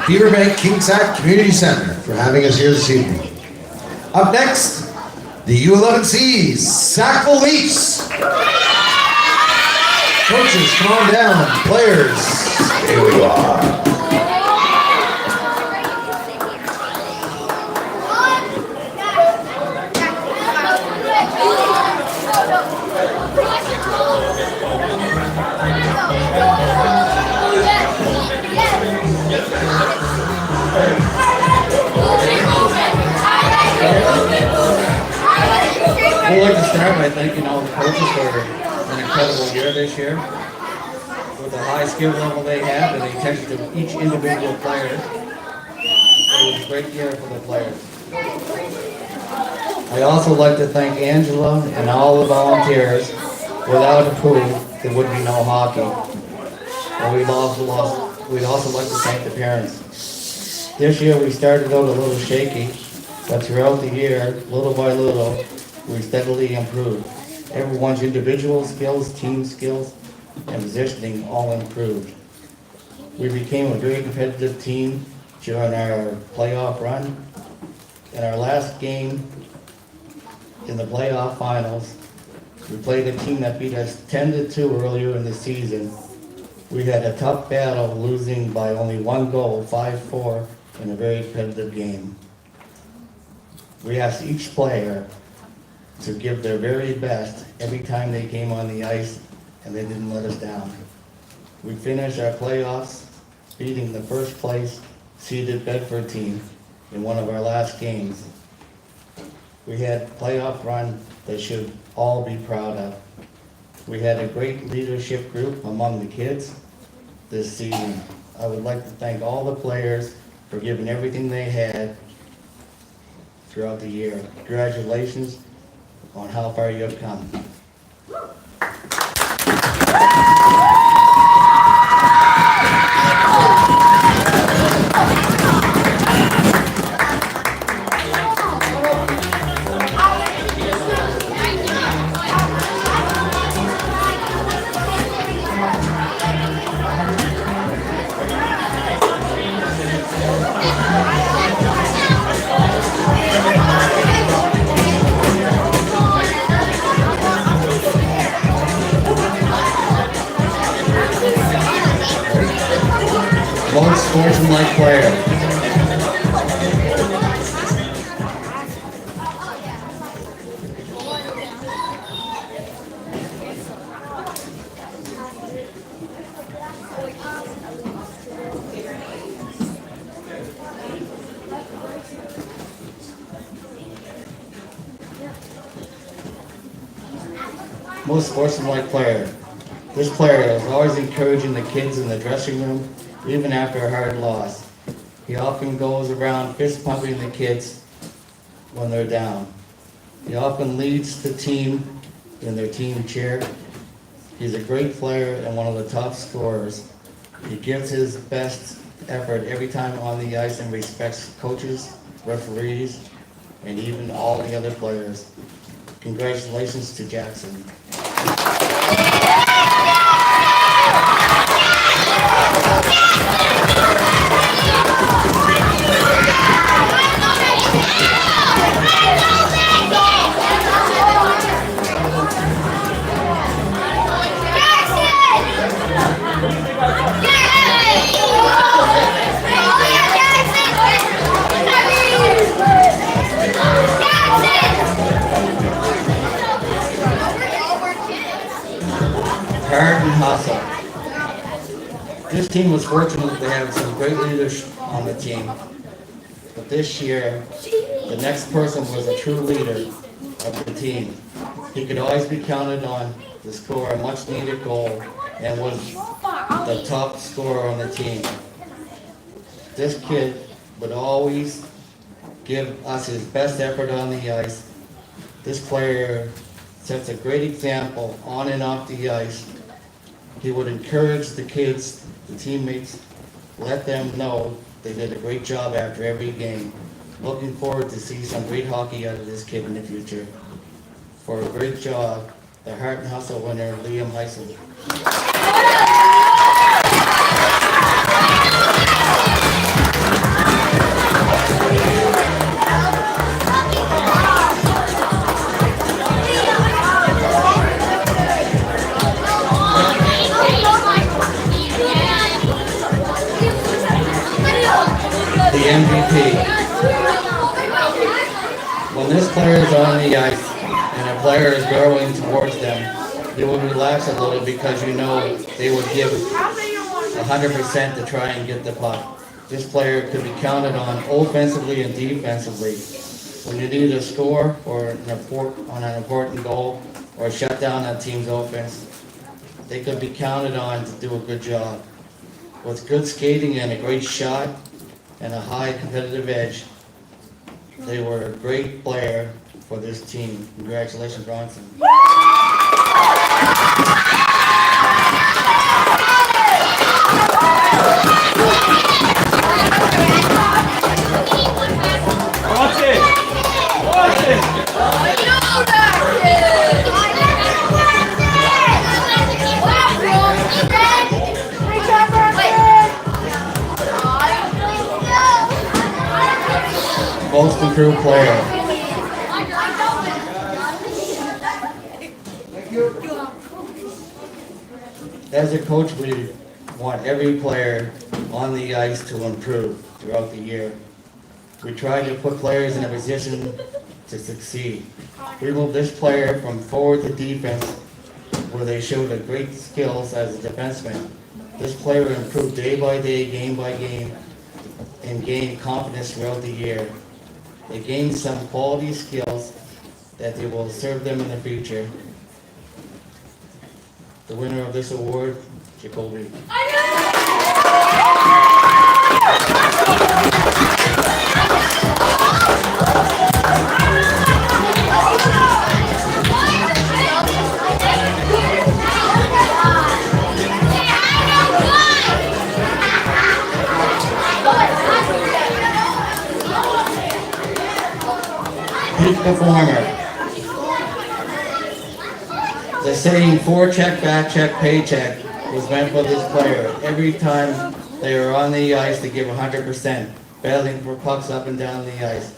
Beaverbank King Sack Community Center for having us here this evening. Up next, the U11C's Sackville Leafs. Coaches, come on down. Players, here we are. I'd like to start by thanking all the coaches for an incredible year this year. With the high skill level they have and the attention to each individual player, it was a great year for the players. I also like to thank Angela and all the volunteers, without whom there would be no hockey. And we'd also like to thank the parents. This year we started out a little shaky, but throughout the year, little by little, we steadily improved. Everyone's individual skills, team skills, and positioning all improved. We became a very competitive team during our playoff run. In our last game in the playoff finals, we played a team that beat us 10-2 earlier in the season. We had a tough battle, losing by only one goal, 5-4, in a very competitive game. We asked each player to give their very best every time they came on the ice, and they didn't let us down. We finished our playoffs beating the first place seeded Bedford team in one of our last games. We had a playoff run that should all be proud of. We had a great leadership group among the kids this season. I would like to thank all the players for giving everything they had throughout the year. Congratulations on how far you have come. Most sportsmanlike player. Most sportsmanlike player. This player is always encouraging the kids in the dressing room, even after a hard loss. He often goes around fist pumping the kids when they're down. He often leads the team in their team cheer. He's a great player and one of the top scorers. He gives his best effort every time on the ice and respects coaches, referees, and even all the other players. Congratulations to Jackson. Hard and hustle. This team was fortunate to have some great leaders on the team. But this year, the next person was a true leader of the team. He could always be counted on to score a much needed goal and was the top scorer on the team. This kid would always give us his best effort on the ice. This player sets a great example on and off the ice. He would encourage the kids, the teammates, let them know they did a great job after every game. Looking forward to see some great hockey out of this kid in the future. For a great job, the Heart and Hustle winner, Liam Heisel. The MVP. When this player is on the ice and a player is going towards them, you will relax a little because you know they will give 100% to try and get the puck. This player could be counted on offensively and defensively. When you need a score or on an important goal or shut down a team's offense, they could be counted on to do a good job. With good skating and a great shot and a high competitive edge, they were a great player for this team. Congratulations, Bronson. Watch it! Watch it! Most improved player. As a coach, we want every player on the ice to improve throughout the year. We try to put players in a position to succeed. We moved this player from forward to defense where they showed a great skills as a defenseman. This player improved day by day, game by game, and gained confidence throughout the year. They gained some quality skills that they will serve them in the future. The winner of this award, Jacoby. Peak performer. The saying forecheck, backcheck, paycheck was meant for this player. Every time they are on the ice, they give 100%, battling for pucks up and down the ice.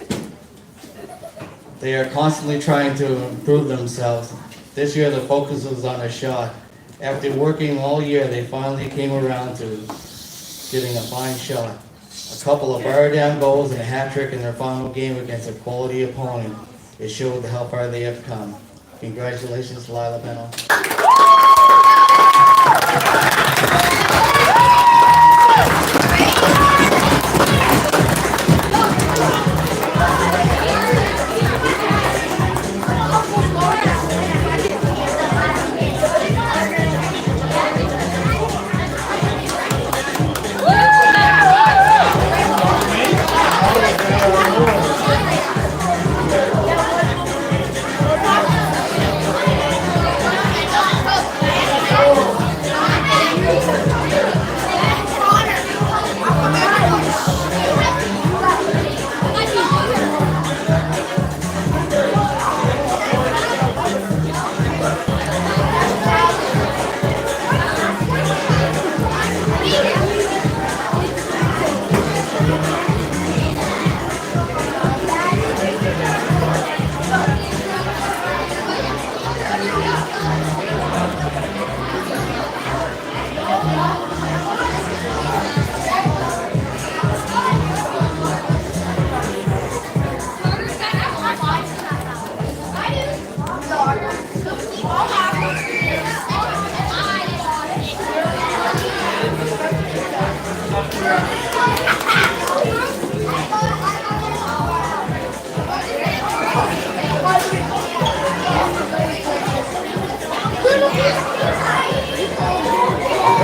They are constantly trying to improve themselves. This year the focus was on a shot. After working all year, they finally came around to getting a fine shot. A couple of bar-down goals and a hat trick in their final game against a quality opponent. It showed how far they have come. Congratulations, Lila Pennell.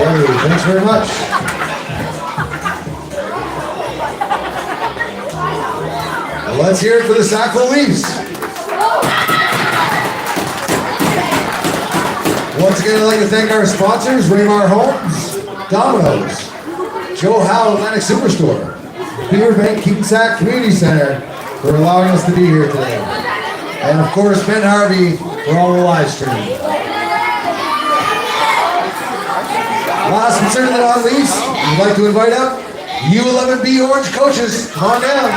Hey, thanks very much. Let's hear it for the Sackville Leafs. Once again, I'd like to thank our sponsors, Raymar Homes, Domino's, Joe Howe Atlantic Superstore, Beaver Bank King Sack Community Center for allowing us to be here today. And of course, Ben Harvey for all the live streaming. Last but certainly not least, we'd like to invite up U11 B Orange coaches. Come on down.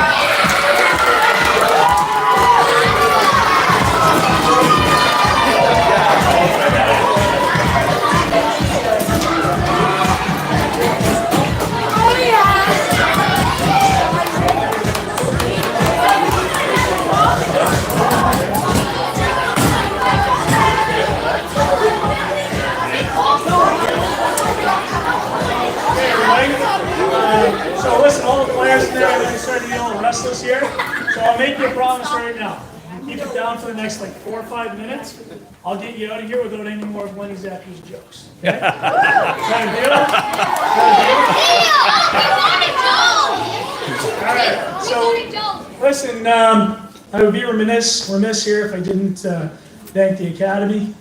So listen, all the players in there are going to start to get a little restless here. So I'll make you a promise right now. Keep it down for the next like 4 or 5 minutes. I'll get you out of here without any more of Lenny Zappy's jokes. Okay? Try to deal? All right. So listen, I would be remiss here if I didn't thank the Academy,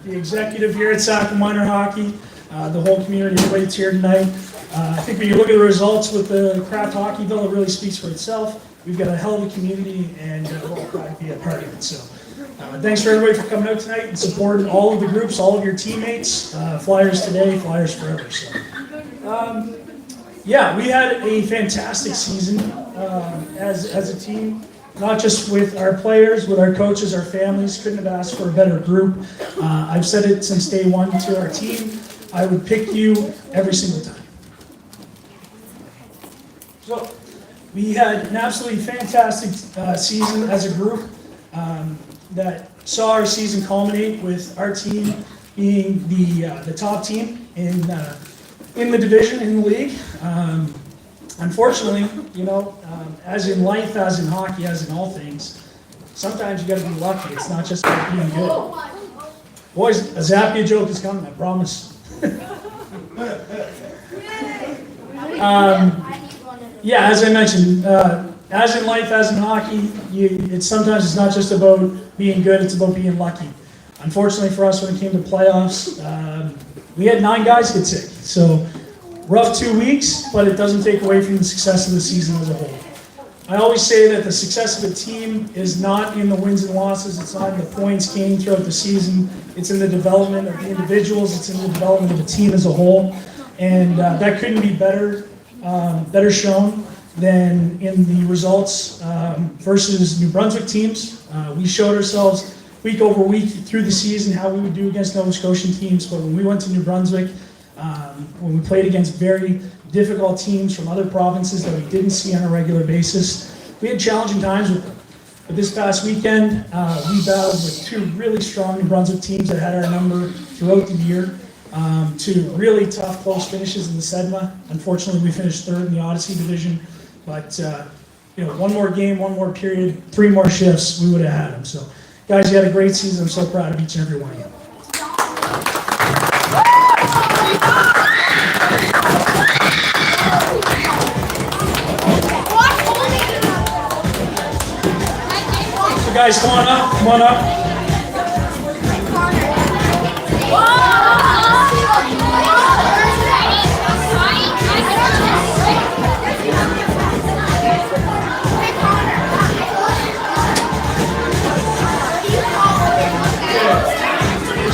the executive here at Sackville Minor Hockey, the whole community, everybody that's here tonight. I think when you look at the results with the Craft Hockeyville, it really speaks for itself. We've got a hell of a community, and we're proud to be a part of it. So, thanks for everybody for coming out tonight and supporting all of the groups, all of your teammates. Flyers today, Flyers forever. So, yeah, we had a fantastic season as a team. Not just with our players, with our coaches, our families. Couldn't have asked for a better group. I've said it since day one to our team. I would pick you every single time. So, we had an absolutely fantastic season as a group that saw our season culminate with our team being the top team in the division, in the league. Unfortunately, you know, as in life, as in hockey, as in all things, sometimes you got to be lucky. It's not just about being good. Boys, a Zappia joke is coming, I promise. Yeah, as I mentioned, as in life, as in hockey, sometimes it's not just about being good, it's about being lucky. Unfortunately for us, when it came to playoffs, we had 9 guys get sick. So, rough 2 weeks, but it doesn't take away from the success of the season as a whole. I always say that the success of a team is not in the wins and losses, it's not in the points gained throughout the season, it's in the development of the individuals, it's in the development of the team as a whole. And that couldn't be better shown than in the results versus New Brunswick teams. We showed ourselves week over week through the season how we would do against Nova Scotian teams, but when we went to New Brunswick, when we played against very difficult teams from other provinces that we didn't see on a regular basis, we had challenging times with them. But this past weekend, we battled with 2 really strong New Brunswick teams that had our number throughout the year. 2 really tough, close finishes in the Sedma. Unfortunately, we finished 3rd in the Odyssey division. But, you know, 1 more game, 1 more period, 3 more shifts, we would have had them. So, guys, you had a great season. I'm so proud of each and every one of you. So, guys, come on up. Come on up.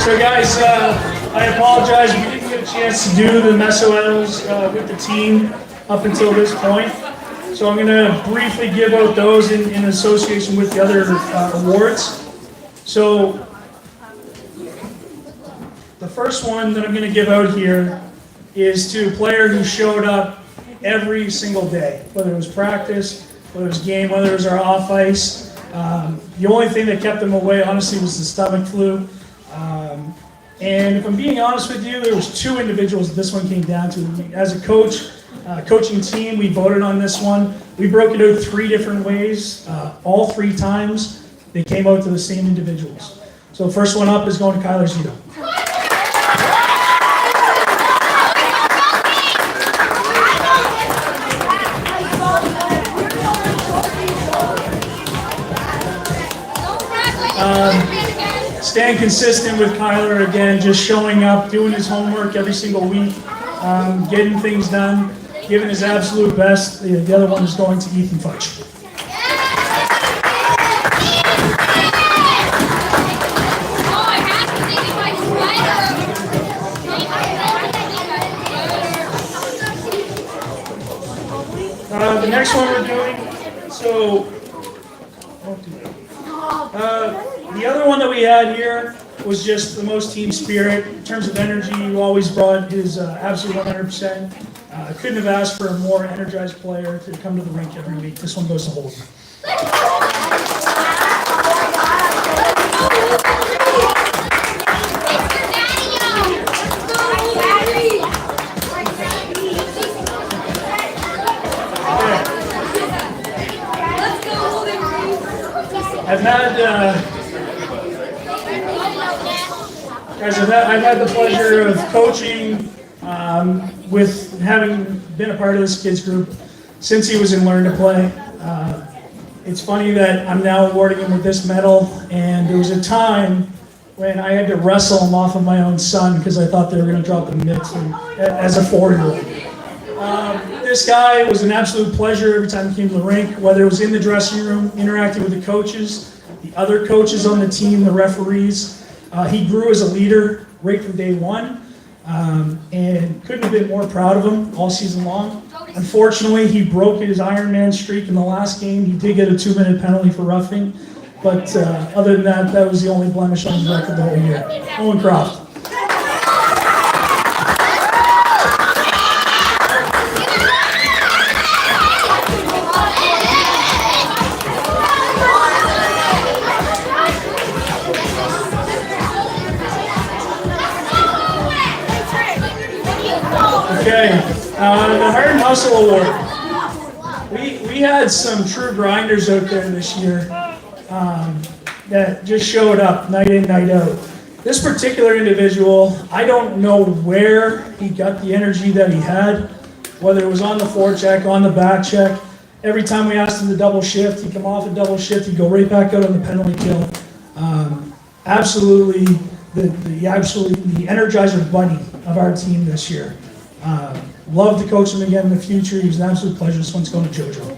So guys, I apologize, we didn't get a chance to do the meso-ethos with the team up until this point. So I'm going to briefly give out those in association with the other awards. So the first one that I'm going to give out here is to a player who showed up every single day, whether it was practice, whether it was game, whether it was our off ice. The only thing that kept him away, honestly, was the stomach flu. And if I'm being honest with you, there was 2 individuals that this one came down to. As a coach, coaching team, we voted on this one. We broke it out 3 different ways. All 3 times, they came out to the same individuals. So the first one up is going to Kyler Zito. Staying consistent with Kyler again, just showing up, doing his homework every single week, getting things done, giving his absolute best. The other one is going to Ethan Fudge. The next one we're doing, so the other one that we had here was just the most team spirit. In terms of energy, you always brought his absolute 100%. Couldn't have asked for a more energized player to come to the rink every week. This one goes to Holden. I've had the pleasure of coaching with having been a part of this kids group since he was in Learn to Play. It's funny that I'm now awarding him with this medal, and there was a time when I had to wrestle him off of my own son because I thought they were going to drop the mitts as a 4-year-old. This guy was an absolute pleasure every time he came to the rink, whether it was in the dressing room, interacting with the coaches, the other coaches on the team, the referees. He grew as a leader right from day one, and couldn't have been more proud of him all season long. Unfortunately, he broke his Ironman streak in the last game. He did get a 2-minute penalty for roughing, but other than that, that was the only blemish on his record the whole year. Owen Croft. Okay, the Heart and Hustle Award. We had some true grinders out there this year that just showed up night in, night out. This particular individual, I don't know where he got the energy that he had, whether it was on the forecheck, on the back check. Every time we asked him to double shift, he'd come off a double shift, he'd go right back out on the penalty kill. Absolutely the Energizer Bunny of our team this year. Love to coach him again in the future. He was an absolute pleasure. This one's going to JoJo.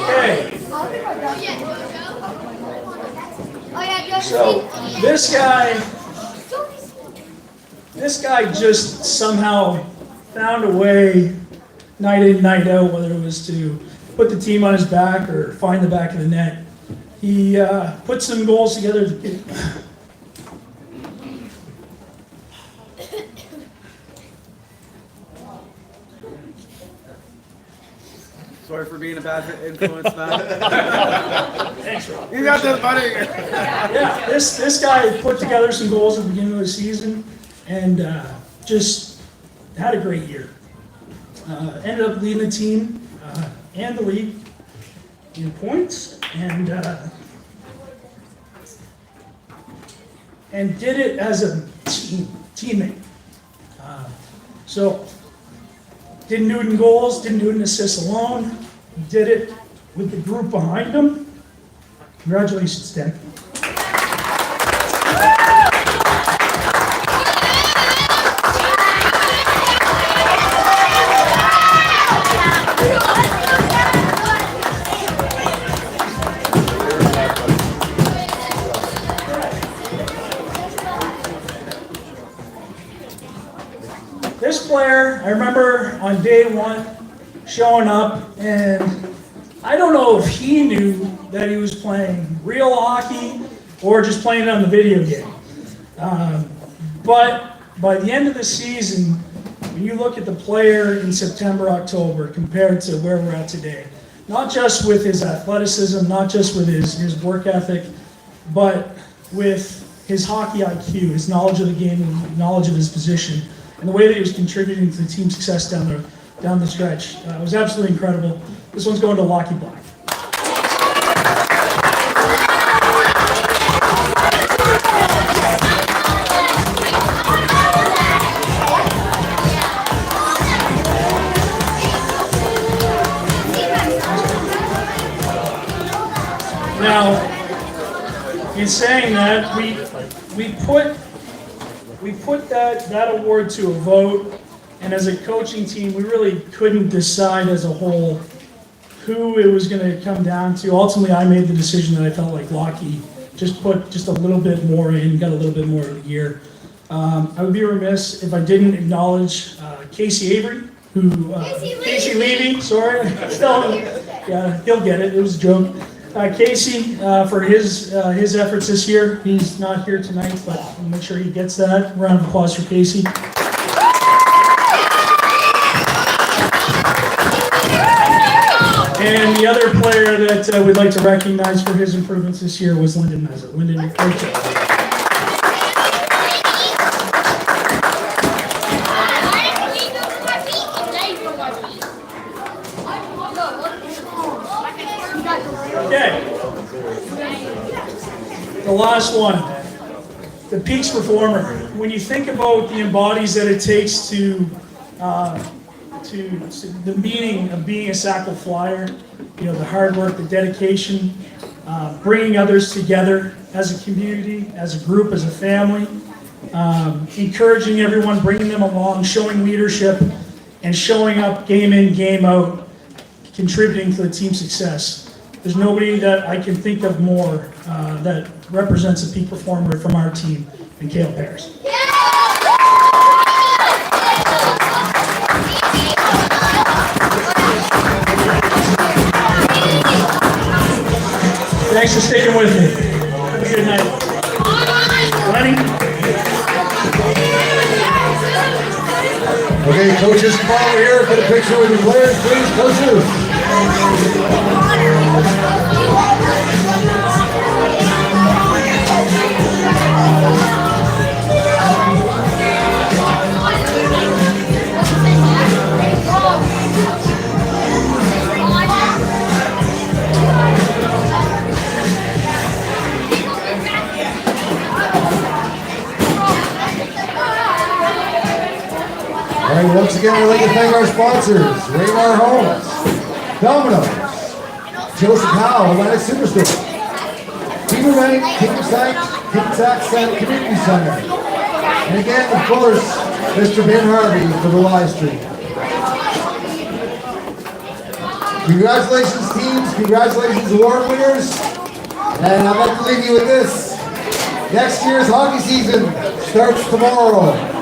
Okay. So this guy just somehow found a way night in, night out, whether it was to put the team on his back or find the back of the net. He put some goals together. Sorry for being a bad influence, man. Thanks, Rob. You got this, buddy. Yeah, this guy put together some goals at the beginning of the season and just had a great year. Ended up leading the team and the league in points, and did it as a teammate. So didn't do it in goals, didn't do it in assists alone. He did it with the group behind him. Congratulations, Dan. This player, I remember on day one showing up, and I don't know if he knew that he was playing real hockey or just playing it on the video game. But by the end of the season, when you look at the player in September, October, compared to where we're at today, not just with his athleticism, not just with his work ethic, but with his hockey IQ, his knowledge of the game, and knowledge of his position, and the way that he was contributing to the team's success down the stretch. It was absolutely incredible. This one's going to Lockie Black. Now, in saying that, we put that award to a vote, and as a coaching team, we really couldn't decide as a whole who it was going to come down to. Ultimately, I made the decision that I felt like Lockie just put just a little bit more in, got a little bit more of the year. I would be remiss if I didn't acknowledge Casey Avery, Casey Levy, sorry. Yeah, he'll get it, it was a joke. Casey, for his efforts this year. He's not here tonight, but I'll make sure he gets that. Round of applause for Casey. And the other player that we'd like to recognize for his improvements this year was Lyndon Mezza. Lyndon, great job. Okay. The last one, the Peaks Performer. When you think about the embodies that it takes to the meaning of being a Sackville Flyer, you know, the hard work, the dedication, bringing others together as a community, as a group, as a family, encouraging everyone, bringing them along, showing leadership, and showing up game in, game out, contributing to the team's success. There's nobody that I can think of more that represents a peak performer from our team than Cale Paris. Thanks for sticking with me. Have a good night. Lenny? Okay, coaches, come over here, get a picture with the players, please, coaches. All right, once again, we'd like to thank our sponsors, Raymar Homes, Domino's, Joseph Howe, Atlantic Superstore, Beaver Bank, Kickensack Community Center, and again, of course, Mr. Ben Harvey for the live stream. Congratulations, teams. Congratulations, award winners. And I'd like to leave you with this. Next year's hockey season starts tomorrow.